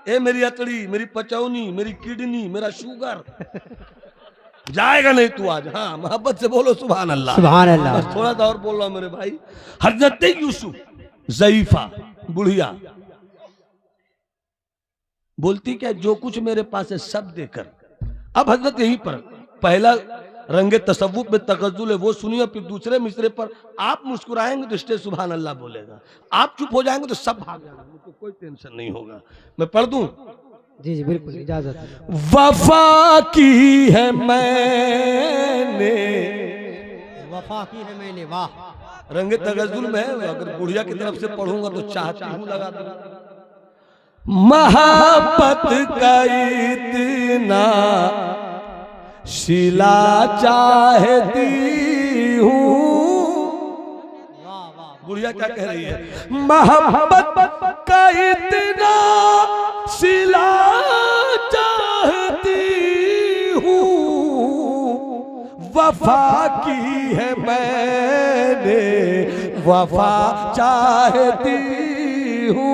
ए मेरी अतड़ी, मेरी पचौनी, मेरी किडनी, मेरा शुगर जाएगा नहीं तू आज। हाँ मोहब्बत से बोलो सुभान अल्लाह, सुभान अल्लाह। बस थोड़ा सा और बोल रहा हूं मेरे भाई। हजरत यूसुफ ज़ईफ़ा बुढ़िया बोलती क्या, जो कुछ मेरे पास है सब देकर। अब हजरत यहीं पर पहला रंगे तसव्वुफ में तगज्जुल है वो सुनिए, फिर दूसरे मिसरे पर आप मुस्कुराएंगे तो स्टेज सुभान अल्लाह बोलेगा, आप चुप हो जाएंगे तो सब भाग जाएंगे, मुझको कोई टेंशन नहीं होगा। मैं पढ़ दूं? जी जी बिल्कुल, इजाजत है। वफा की है मैंने, वफा की है मैंने, वाह, रंगे तगज्जुल में अगर बुढ़िया की तरफ से पढ़ूंगा तो चाहती हूँ लगा दूंगा। मोहब्बत का इतना शिला चाहती हूँ। बुढ़िया क्या कह रही है? मोहब्बत का इतना शिला चाहती हूँ, वफा की है मैंने वफा चाहती हूँ,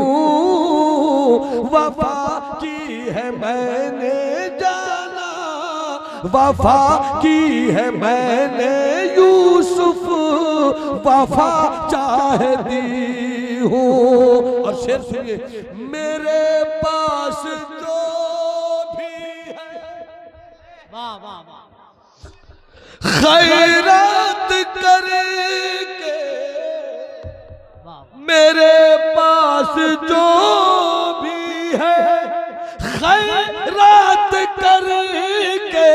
वफा की है मैंने जाना, वफा की है मैंने यूसुफ वफा चाहती हूँ। और शेर सुनिए, मेरे पास जो भी है खैरात करके, मेरे पास जो भी है खैरात करके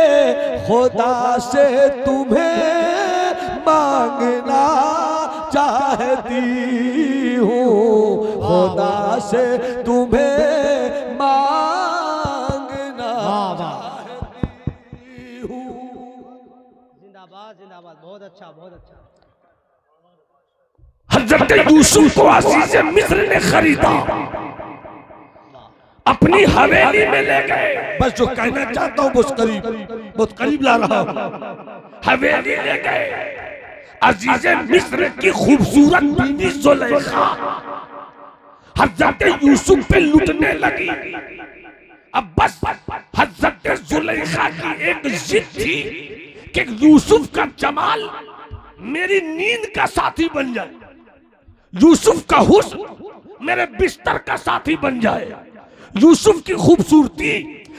खुदा से तुम्हें मांगना चाहती हूँ, खुदा से तुम्हें मांगना चाहती हूँ। जिंदाबाद जिंदाबाद, बहुत अच्छा बहुत अच्छा। हजरत यूसुफ को अजीज मिस्र ने खरीदा, अपनी हवेली में ले गए। बस जो कहना चाहता हूं बहुत करीब ला रहा हूं। हवेली ले गए, अजीज मिस्र की खूबसूरत बीवी जुलेखा हजरत यूसुफ पे लुटने लगी। अब बस हजरत जुलेखा की एक जिद थी कि यूसुफ का जमाल मेरी नींद का साथी बन जाए, यूसुफ का हुस्न मेरे बिस्तर का साथी बन जाए, यूसुफ की खूबसूरती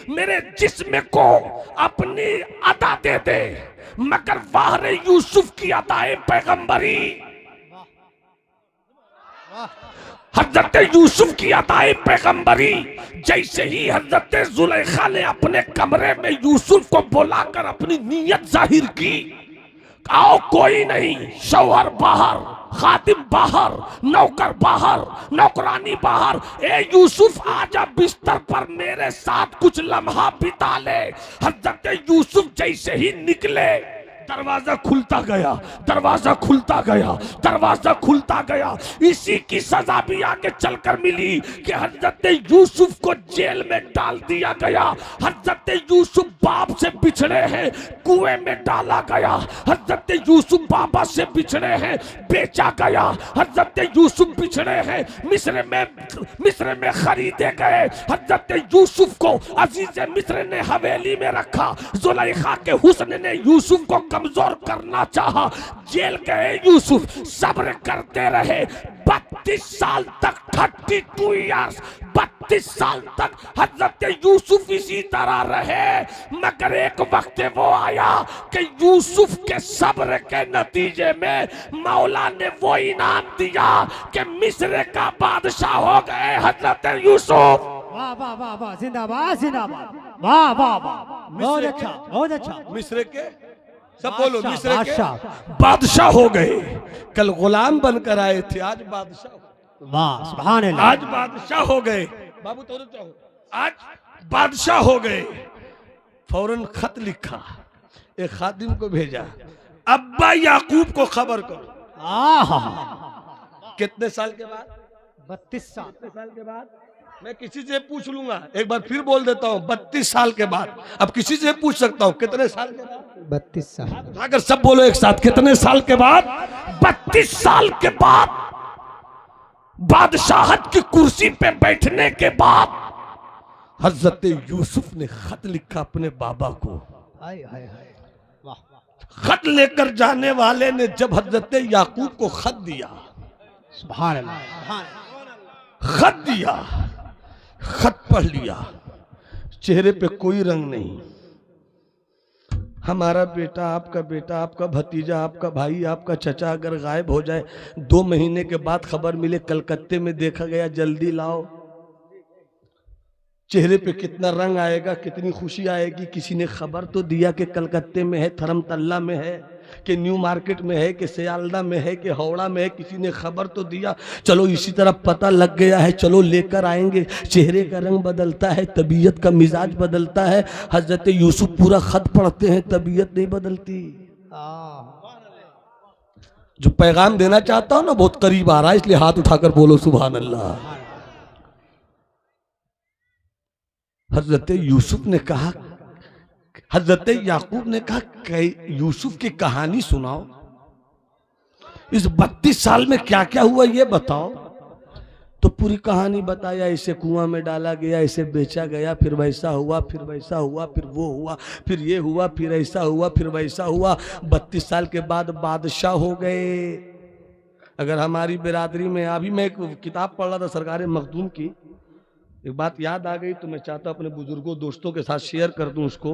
मेरे जिस्म को अपनी अदा दे दे। मगर वाह रे यूसुफ की अदाए पैगंबरी, हजरत यूसुफ की अदाए पैगंबरी। जैसे ही हजरत जुलेखा ने अपने कमरे में यूसुफ को बुलाकर अपनी नीयत जाहिर की, आओ कोई नहीं, शौहर बाहर, खातिम बाहर, नौकर बाहर, नौकरानी बाहर, ए यूसुफ आजा बिस्तर पर मेरे साथ कुछ लम्हा बिता ले। हजरत यूसुफ जैसे ही निकले, दरवाजा खुलता गया, दरवाजा खुलता गया, दरवाजा खुलता गया। इसी की सजा भी आगे चलकर मिली कि हजरत यूसुफ को जेल में डाल दिया गया। हजरत यूसुफ बाप से बिछड़े हैं, कुएं में डाला गया। हजरत यूसुफ बाबा से बिछड़े हैं, बेचा गया। हजरत यूसुफ बिछड़े हैं, मिस्र में खरीदे गए। हजरत यूसुफ को अजीज मिस्र ने हवेली में रखा। जुलेखा के हुस्न ने यूसुफ को कमजोर करना चाहा। जेल गए यूसुफ, सब्र करते रहे 32 साल तक, 32 इयर्स, 32 साल तक हजरत यूसुफ इसी तरह रहे। मगर एक वक्त वो आया कि यूसुफ के सब्र के नतीजे में मौला ने वो इनाम दिया कि मिस्र का बादशाह हो गए हजरत यूसुफ। वाह वाह वाह वाह, जिंदाबाद जिंदाबाद, वाह वाह वाह, बहुत अच्छा बहुत अच्छा। मिस्र के सब बोलो, मिस्र के बादशाह बादशाह हो गए। कल गुलाम बनकर आए थे, आज बादशाह। वाह सुभान अल्लाह, आज बादशाह हो गए। बाबू तो आज बादशाह हो गए। फौरन खत लिखा, एक खादिम को भेजा, अब्बा याकूब को खबर करो। कितने साल के बाद? 32 साल के बाद। मैं किसी से पूछ लूंगा, एक बार फिर बोल देता हूँ, 32 साल के बाद। अब किसी से पूछ सकता हूँ कितने साल के बाद? 32 साल। उठाकर सब बोलो एक साथ, कितने साल के बाद? 32 साल के बाद बादशाहत की कुर्सी पे बैठने के बाद हजरत यूसुफ ने खत लिखा अपने बाबा को। हाय हाय हाय, वाह। खत लेकर जाने वाले ने जब हजरत याकूब को खत दिया, सुभान अल्लाह, खत दिया, खत पढ़ लिया, चेहरे पे कोई रंग नहीं। हमारा बेटा, आपका भतीजा, आपका भाई, आपका चचा अगर गायब हो जाए, 2 महीने के बाद खबर मिले कलकत्ते में देखा गया, जल्दी लाओ। चेहरे पे कितना रंग आएगा, कितनी खुशी आएगी। किसी ने खबर तो दिया कि कलकत्ते में है, धर्मतल्ला में है। कि न्यू मार्केट में है, कि सियालदा में है, कि हावड़ा में है, किसी ने खबर तो दिया, चलो इसी तरह पता लग गया है, चलो लेकर आएंगे। चेहरे का रंग बदलता है, तबीयत का मिजाज बदलता है। हजरत यूसुफ पूरा खत पढ़ते हैं, तबीयत नहीं बदलती। जो पैगाम देना चाहता हूं ना बहुत करीब आ रहा है, इसलिए हाथ उठाकर बोलो सुभान अल्लाह। हजरत यूसुफ ने कहा, हजरत याकूब ने कहा यूसुफ की कहानी सुनाओ, इस 32 साल में क्या क्या हुआ ये बताओ। तो पूरी कहानी बताया, इसे कुआं में डाला गया, इसे बेचा गया, फिर वैसा हुआ, फिर वैसा हुआ, फिर वो हुआ, फिर ये हुआ, फिर ऐसा हुआ, फिर वैसा हुआ। 32 साल के बाद बादशाह हो गए। अगर हमारी बिरादरी में, अभी मैं एक किताब पढ़ रहा था सरकार मखदूम की, एक बात याद आ गई तो मैं चाहता अपने बुजुर्गों दोस्तों के साथ शेयर कर दूं उसको।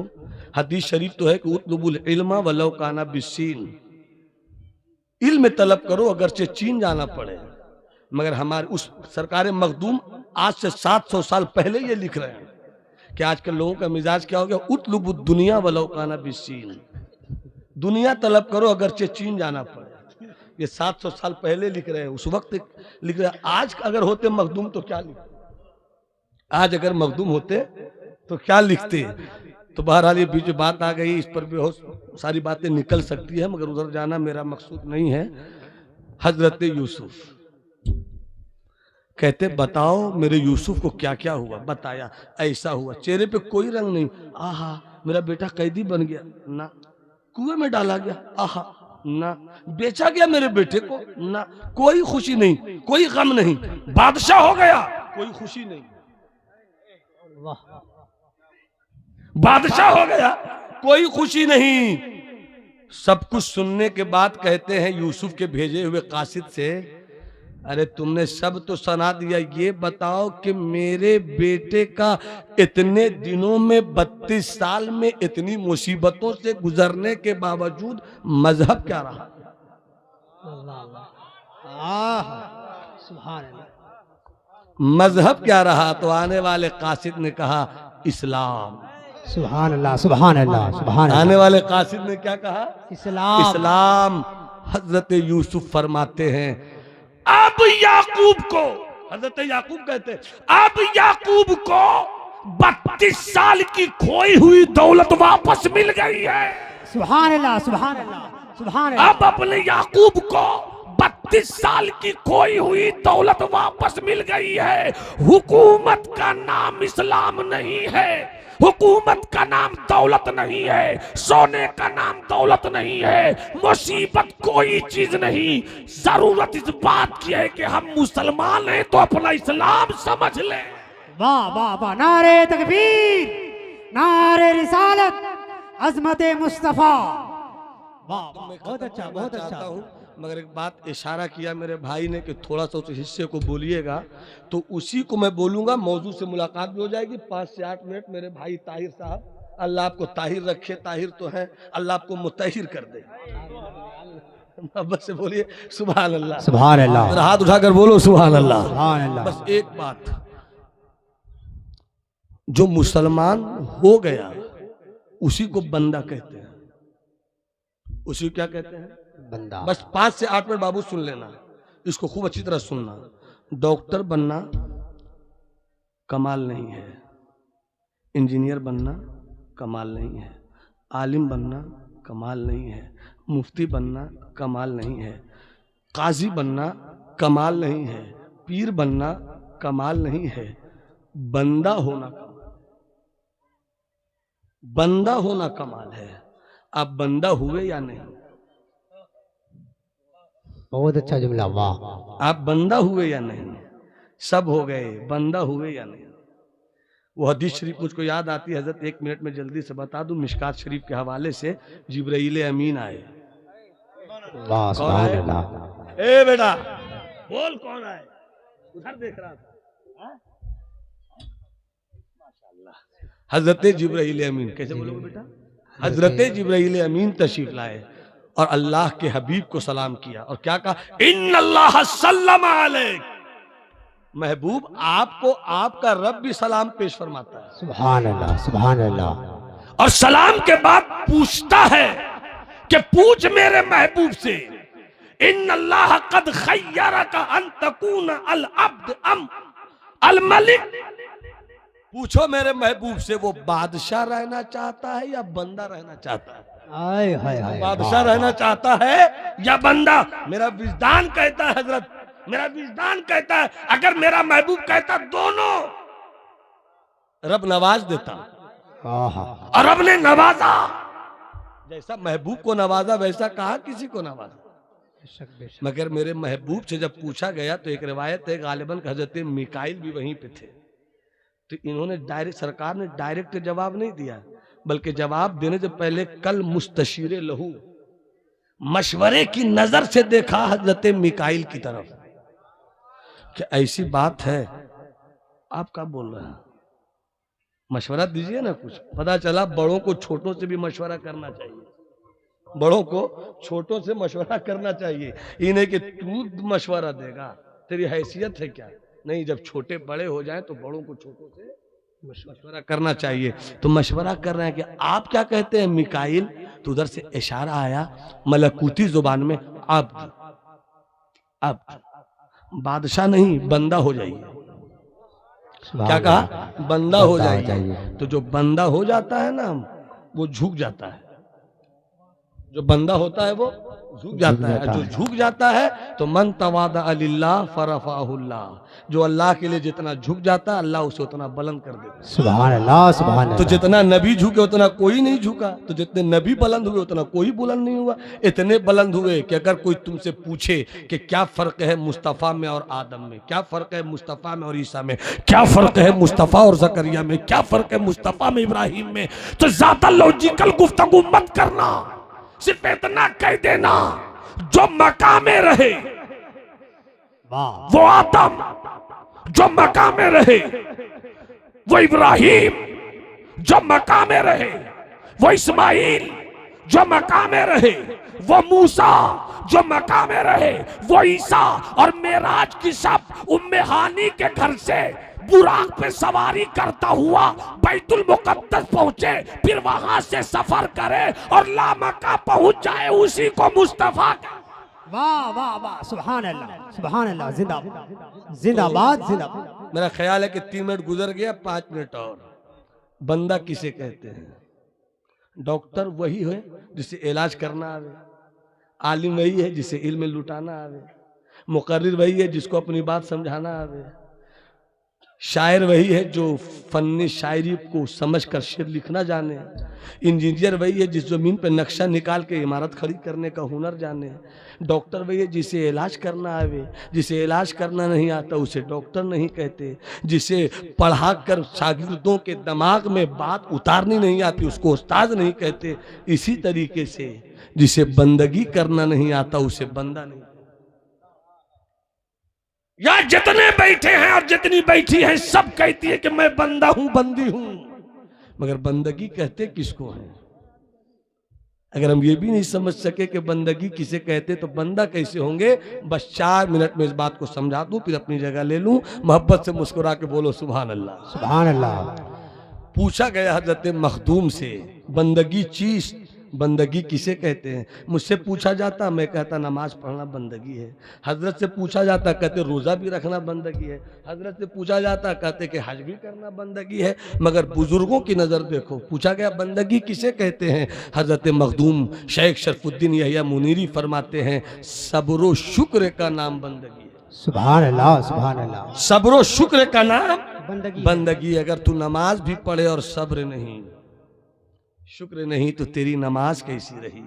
हदीस शरीफ तो है कि उतलुबुल इल्मा वलौ काना बिस्सीन, इल्म तलब करो अगरचे चीन जाना पड़े। मगर हमारे उस सरकार मखदूम आज से 700 साल पहले ये लिख रहे हैं कि आजकल लोगों का मिजाज क्या हो गया, उतलुबुद दुनिया वलौ काना बिस्सीन, दुनिया तलब करो अगरचे चीन जाना पड़े। ये 700 साल पहले लिख रहे हैं, उस वक्त लिख रहे हैं। आज अगर होते मखदूम तो क्या लिखते, आज अगर मखदूम होते तो क्या लिखते। तो बहरहाल ये बीच बात आ गई, इस पर भी बहुत सारी बातें निकल सकती है, मगर उधर जाना मेरा मकसूद नहीं है। हजरत यूसुफ कहते बताओ मेरे यूसुफ को क्या क्या हुआ। बताया ऐसा हुआ, चेहरे पे कोई रंग नहीं। आहा मेरा बेटा कैदी बन गया ना, कुएं में डाला गया आहा ना, बेचा गया मेरे बेटे को ना, कोई खुशी नहीं, कोई गम नहीं। बादशाह हो गया, कोई खुशी नहीं। बादशाह हो गया, कोई खुशी नहीं। सब कुछ सुनने के बाद कहते हैं यूसुफ के भेजे हुए कासिद से, अरे तुमने सब तो सुना दिया, ये बताओ कि मेरे बेटे का इतने दिनों में 32 साल में इतनी मुसीबतों से गुजरने के बावजूद मजहब क्या रहा। मजहब क्या रहा। तो आने वाले कासिद ने कहा इस्लाम। सुभान अल्लाह, सुभान अल्लाह, सुभान अल्लाह। आने वाले कासिद ने क्या कहा, इस्लाम। इस्लाम। हजरत यूसुफ फरमाते हैं अब याकूब को, हजरत याकूब कहते हैं अब याकूब को 32 साल की खोई हुई दौलत वापस मिल गई है। सुभान अल्लाह, सुभान अल्लाह, सुभान अल्लाह। अब अपने याकूब को 32 साल की खोई हुई दौलत वापस मिल गई है। हुकूमत का नाम इस्लाम नहीं है, हुकूमत का नाम दौलत नहीं है, सोने का नाम दौलत नहीं है, मुसीबत कोई चीज नहीं। जरूरत इस बात की है कि हम मुसलमान हैं तो अपना इस्लाम समझ लें। वाह वाह वाह, नारे तकबीर, नारे रिसालत, अजमत मुस्तफा। वाह वाह, बहुत अच्छा, बहुत अच्छा। मगर एक बात इशारा किया मेरे भाई ने कि थोड़ा सा उस हिस्से को बोलिएगा, तो उसी को मैं बोलूंगा। मौजू से मुलाकात भी हो जाएगी 5 से 8 मिनट। मेरे भाई ताहिर साहब, अल्लाह आपको ताहिर रखे, ताहिर तो है, अल्लाह आपको मुतहिर कर दे। बस से बोलिए सुभान अल्लाह, सुभान अल्लाह। हाथ उठाकर बोलो सुभान अल्लाह, सुभान अल्लाह। बस एक बात, जो मुसलमान हो गया उसी को बंदा कहते हैं। उसी क्या कहते हैं, बंदा। बस 5 से 8 मिनट बाबू सुन लेना, इसको खूब अच्छी तरह सुनना। डॉक्टर बनना कमाल नहीं है, इंजीनियर बनना कमाल नहीं है, आलिम बनना कमाल नहीं है, मुफ्ती बनना कमाल नहीं है, काजी बनना कमाल नहीं है, पीर बनना कमाल नहीं है, बंदा होना कमाल, बंदा होना कमाल है। आप बंदा हुए या नहीं, बहुत अच्छा जुमला, वाह। आप बंदा हुए या नहीं, सब हो गए, बंदा हुए या नहीं। वो हदीस शरीफ मुझको याद आती है हजरत, 1 मिनट में जल्दी से बता दूं। मिशकात शरीफ के हवाले से जिब्राइल अमीन आए। वाह, सुभान अल्लाह। ए बेटा बोल कौन आए, उधर देख रहा था। माशाअल्लाह, हजरत जिब्राइल अमीन। कैसे बोलोगे बेटा, हजरत जिब्राइल अमीन तशरीफ लाए और अल्लाह के हबीब को सलाम किया और क्या कहा, इन्नल्लाह सल्लम अलैक। महबूब आपको आपका रब भी सलाम पेश फरमाता है। सुभान अल्लाह, सुभान अल्लाह। और सलाम के बाद पूछता है कि पूछ मेरे महबूब से, इन अल्लाह कद खय्यरका अन तकून अल अब्द अम अल मलिक। पूछो मेरे महबूब से वो बादशाह रहना चाहता है या बंदा रहना चाहता है? हाय हाय हाय, बादशाह रहना चाहता है या बंदा? मेरा विजदान कहता है हजरत, मेरा विजदान कहता है अगर मेरा महबूब कहता दोनों, रब नवाज देता। और रब ने नवाजा, जैसा महबूब को नवाजा वैसा कहा किसी को नवाजा। मगर मेरे महबूब से जब पूछा गया तो एक रिवायत है गालिबन हजरत मिकाइल भी वहीं पे थे, तो इन्होंने डायरेक्ट, सरकार ने डायरेक्ट जवाब नहीं दिया, बल्कि जवाब देने से पहले कल मुस्तशीरे लहू, मशवरे की नजर से देखा हजरत मिकाइल की तरफ कि ऐसी बात है। आप क्या बोल रहे हैं? मशवरा दीजिए ना कुछ। पता चला बड़ों को छोटों से भी मशवरा करना चाहिए, बड़ों को छोटों से मशवरा करना चाहिए। ये नहीं कि तू मशवरा देगा, तेरी हैसियत है क्या? नहीं, जब छोटे बड़े हो जाएं तो बड़ों को छोटों से मशवरा करना चाहिए। तो मशवरा कर रहे हैं कि आप क्या कहते हैं मिकाइल? तो उधर से इशारा आया मलकूती जुबान में, अब बादशाह नहीं बंदा हो जाइए। क्या कहा? बंदा हो जाइए। तो जो बंदा हो जाता है ना वो झुक जाता है, जो बंदा होता है वो झुक जाता है। जो झुक जाता है तो मन तवादा अलिल्लाह फरफाहुल्लाह, जो अल्लाह के लिए जितना झुक जाता है अल्लाह उसे उतना बुलंद कर देता है। सुभान अल्लाह, सुभान अल्लाह। तो जितना नबी झुके उतना कोई नहीं झुका, तो जितने नबी बुलंद हुए उतना कोई बुलंद नहीं हुआ। इतने बुलंद हुए कि अगर कोई तुमसे पूछे कि क्या फर्क है मुस्तफ़ा में और आदम में, क्या फर्क है मुस्तफ़ा में और ईसा में, क्या फर्क है मुस्तफ़ा और जकरिया में, क्या फर्क है मुस्तफ़ा में इब्राहिम में, तो ज्यादा लॉजिकल गुफ्तगू मत करना। सिर्फ इतना कह देना जो मकामे रहे वो आदम, जो मकामे रहे वो इब्राहिम, जो मकामे रहे वो इस्माइल, जो मकामे रहे वो मूसा, जो मकामे रहे वो ईसा। और मेराज की शब उम्मे हानी के घर से बुराक पे सवारी करता हुआ बैतुल मुकद्दस पहुंचे, फिर वहां से सफर करे और लामका पहुंच जाए, उसी को मुस्तफा। वाह वाह वाह, सुभान अल्लाह, सुभान अल्लाह, जिंदाबाद जिंदाबाद जिंदाबाद। मेरा ख्याल है कि 3 मिनट गुजर गया, 5 मिनट और। बंदा किसे कहते हैं? डॉक्टर वही है जिसे इलाज करना आवे, आलिम वही है जिसे इल्म लुटाना आवे, मुकर्रिर वही है जिसको अपनी बात समझाना आवे, शायर वही है जो फन्नी शायरी को समझकर शेर लिखना जाने, इंजीनियर वही है जिस जमीन पर नक्शा निकाल के इमारत खड़ी करने का हुनर जाने, डॉक्टर वही है जिसे इलाज करना आवे, जिसे इलाज करना नहीं आता उसे डॉक्टर नहीं कहते, जिसे पढ़ाकर शागिर्दों के दिमाग में बात उतारनी नहीं आती उसको उस्ताद नहीं कहते। इसी तरीके से जिसे बंदगी करना नहीं आता उसे बंदा नहीं। या जितने बैठे हैं और जितनी बैठी हैं सब कहती है कि मैं बंदा हूं, बंदी हूं, मगर बंदगी कहते किसको है? अगर हम ये भी नहीं समझ सके कि बंदगी किसे कहते तो बंदा कैसे होंगे? बस 4 मिनट में इस बात को समझा दूं, फिर अपनी जगह ले लूं। मोहब्बत से मुस्कुरा के बोलो सुभान अल्लाह, सुभान अल्लाह। पूछा गया हजरत मखदूम से बंदगी चीज, बंदगी किसे कहते हैं? मुझसे पूछा जाता, मैं कहता नमाज पढ़ना बंदगी है। हजरत से पूछा जाता, कहते रोज़ा भी रखना बंदगी है। हजरत से पूछा जाता, कहते कि हज भी करना बंदगी है। मगर बुजुर्गों की नज़र देखो, पूछा गया बंदगी किसे कहते हैं? हजरत मखदूम शेख शरफुद्दीन यहिया मुनीरी फरमाते हैं सब्र शुक्र का नाम बंदगी है। सुभान अल्लाह, सुभान अल्लाह। सब्र शुक्र का नाम बंदगी, बंदगी। अगर तू नमाज भी पढ़े और सब्र नहीं, शुक्र नहीं, तो तेरी नमाज कैसी रही?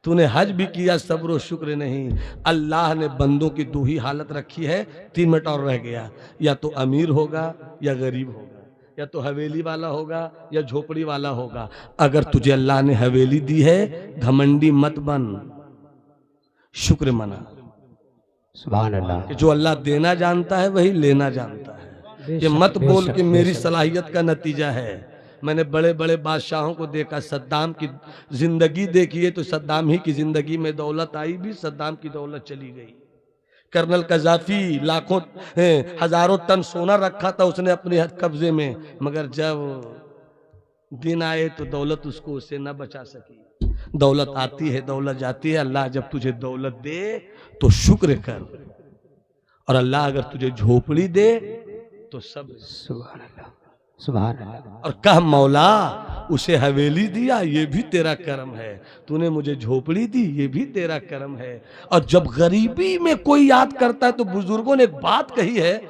तूने हज भी किया, सब्र और शुक्र नहीं। अल्लाह ने बंदों की 2 ही हालत रखी है। 3 मिनट और रह गया, या तो अमीर होगा या गरीब होगा, या तो हवेली वाला होगा या झोपड़ी वाला होगा। अगर तुझे अल्लाह ने हवेली दी है, घमंडी मत बन, शुक्र मना। सुभान अल्लाह। जो अल्लाह देना जानता है वही लेना जानता है। ये मत बोल कि मेरी सलाहियत का नतीजा है। मैंने बड़े बड़े बादशाहों को देखा, सद्दाम की जिंदगी देखी है तो सद्दाम ही की जिंदगी में दौलत आई भी, सद्दाम की दौलत चली गई। कर्नल कजाफी लाखों हजारों टन सोना रखा था उसने अपने कब्जे में, मगर जब दिन आए तो दौलत उसको उससे न बचा सकी। दौलत आती है, दौलत जाती है। अल्लाह जब तुझे दौलत दे तो शुक्र कर, और अल्लाह अगर तुझे झोपड़ी दे तो सब। सुभान अल्लाह, सुभान अल्लाह। और कह मौला उसे हवेली दिया, ये भी तेरा करम है। तूने मुझे झोपड़ी दी, ये भी तेरा करम है। और जब गरीबी में कोई याद करता है तो बुजुर्गों ने एक बात कही है,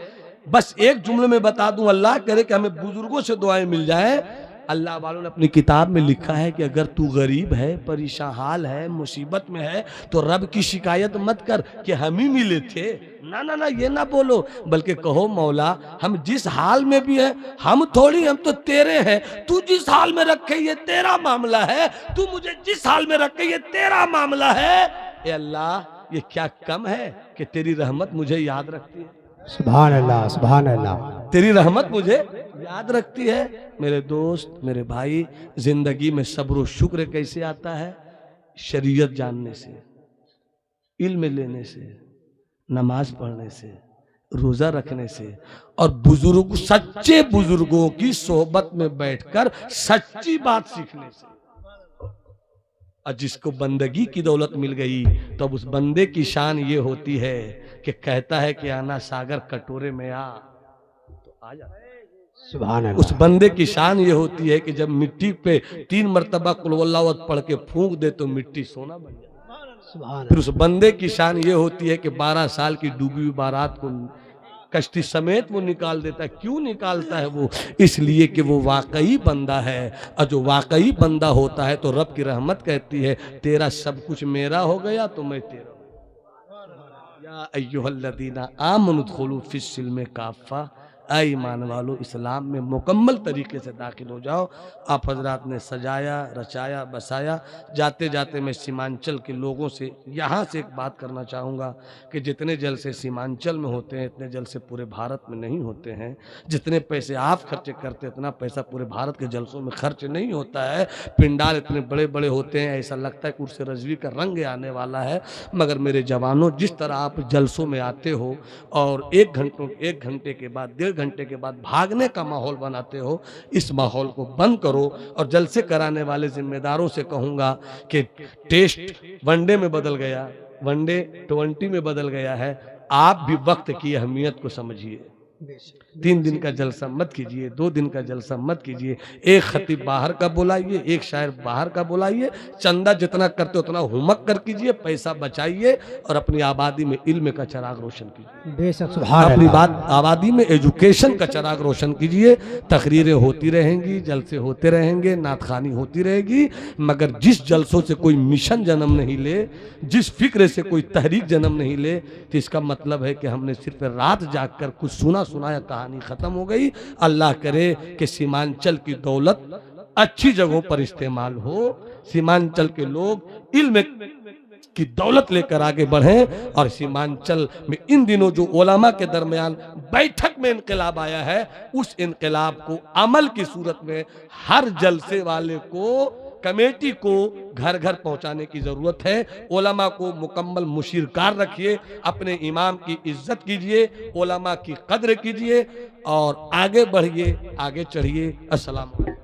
बस एक जुमले में बता दूं, अल्लाह करे कि हमें बुजुर्गों से दुआएं मिल जाए। अल्लाह वालों ने अपनी किताब में लिखा है कि अगर तू गरीब है, परेशान हाल है, मुसीबत में है, तो रब की शिकायत मत कर कि हम ही मिले थे। ना ना ना, ये ना बोलो, बल्कि कहो मौला हम जिस हाल में भी है, हम थोड़ी, हम तो तेरे हैं। तू जिस हाल में रखे ये तेरा मामला है, तू मुझे जिस हाल में रखे ये तेरा मामला है। ए अल्लाह, ये क्या कम है कि तेरी रहमत मुझे याद रखती है। सुभान अल्लाह, सुभान अल्लाह। तेरी रहमत मुझे याद रखती है। मेरे दोस्त, मेरे भाई, जिंदगी में सब्र और शुक्र कैसे आता है? शरीयत जानने से, इल्म लेने से, नमाज पढ़ने से, रोजा रखने से, और बुजुर्ग, सच्चे बुजुर्गों की सोहबत में बैठकर सच्ची बात सीखने से। और जिसको बंदगी की दौलत मिल गई तो अब उस बंदे की शान ये होती है कि कहता है कि आना सागर कटोरे में आ, तो आ जा। सुभान अल्लाह। उस बंदे की शान ये होती है कि जब मिट्टी पे 3 मरतबा कुल वल्लाह पढ़ के फूंक दे तो मिट्टी सोना बन जाए। सुभान फिर उस बंदे की शान ये होती है कि 12 साल की डूबी हुई बारात को कश्ती समेत वो निकाल देता है। क्यों निकालता है वो? इसलिए कि वो वाकई बंदा है, और जो वाकई बंदा होता है तो रब की रहमत कहती है तेरा सब कुछ मेरा हो गया तो मैं तेरा। या अय्युहल्लज़ीना आमनु उदखुलू फिस्सिल्मि काफ़ा, ऐ ईमान वालो इस्लाम में मुकम्मल तरीके से दाखिल हो जाओ। आप हजरात ने सजाया, रचाया, बसाया। जाते जाते मैं सीमांचल के लोगों से यहाँ से एक बात करना चाहूँगा कि जितने जलसे सीमांचल में होते हैं इतने जलसे पूरे भारत में नहीं होते हैं। जितने पैसे आप खर्च करते हैं इतना पैसा पूरे भारत के जलसों में खर्च नहीं होता है। पिंडाल इतने बड़े बड़े होते हैं, ऐसा लगता है कि उर्स रज़वी का रंग आने वाला है। मगर मेरे जवानों, जिस तरह आप जलसों में आते हो और 1 घंटे के बाद, 1.5 घंटे के बाद भागने का माहौल बनाते हो, इस माहौल को बंद करो। और जलसे कराने वाले जिम्मेदारों से कहूंगा कि टेस्ट वनडे में बदल गया, वनडे 20 में बदल गया है। आप भी वक्त की अहमियत को समझिए। 3 दिन का जलसा मत कीजिए, 2 दिन का जलसा मत कीजिए। एक खतीब बाहर का बुलाइए, एक शायर बाहर का बुलाइए। चंदा जितना करते उतना हुमक कर कीजिए, पैसा बचाइए और अपनी आबादी में इल्म का चिराग रोशन कीजिए। बेशक सुभान अपनी अल्लाह। बात आबादी में एजुकेशन का चिराग रोशन कीजिए। तकरीरें होती रहेंगी, जलसे होते रहेंगे, नातखानी होती रहेगी, मगर जिस जलसों से कोई मिशन जन्म नहीं ले, जिस फिक्र से कोई तहरीक जन्म नहीं ले, तो इसका मतलब है कि हमने सिर्फ रात जाग कर कुछ सुना सुनाया, कहानी खत्म हो गई। अल्लाह करे कि सीमांचल की दौलत अच्छी जगहों पर इस्तेमाल हो, सीमांचल के लोग इल्म की दौलत लेकर आगे बढ़ें। और सीमांचल में इन दिनों जो उलमा के दरमियान बैठक में इनकलाब आया है, उस इनकलाब को अमल की सूरत में हर जलसे वाले को, कमेटी को घर घर पहुंचाने की जरूरत है। उलमा को मुकम्मल मुशीरकार रखिए, अपने इमाम की इज्जत कीजिए, उलमा की कद्र कीजिए और आगे बढ़िए, आगे चढ़िए। अस्सलाम वालेकुम।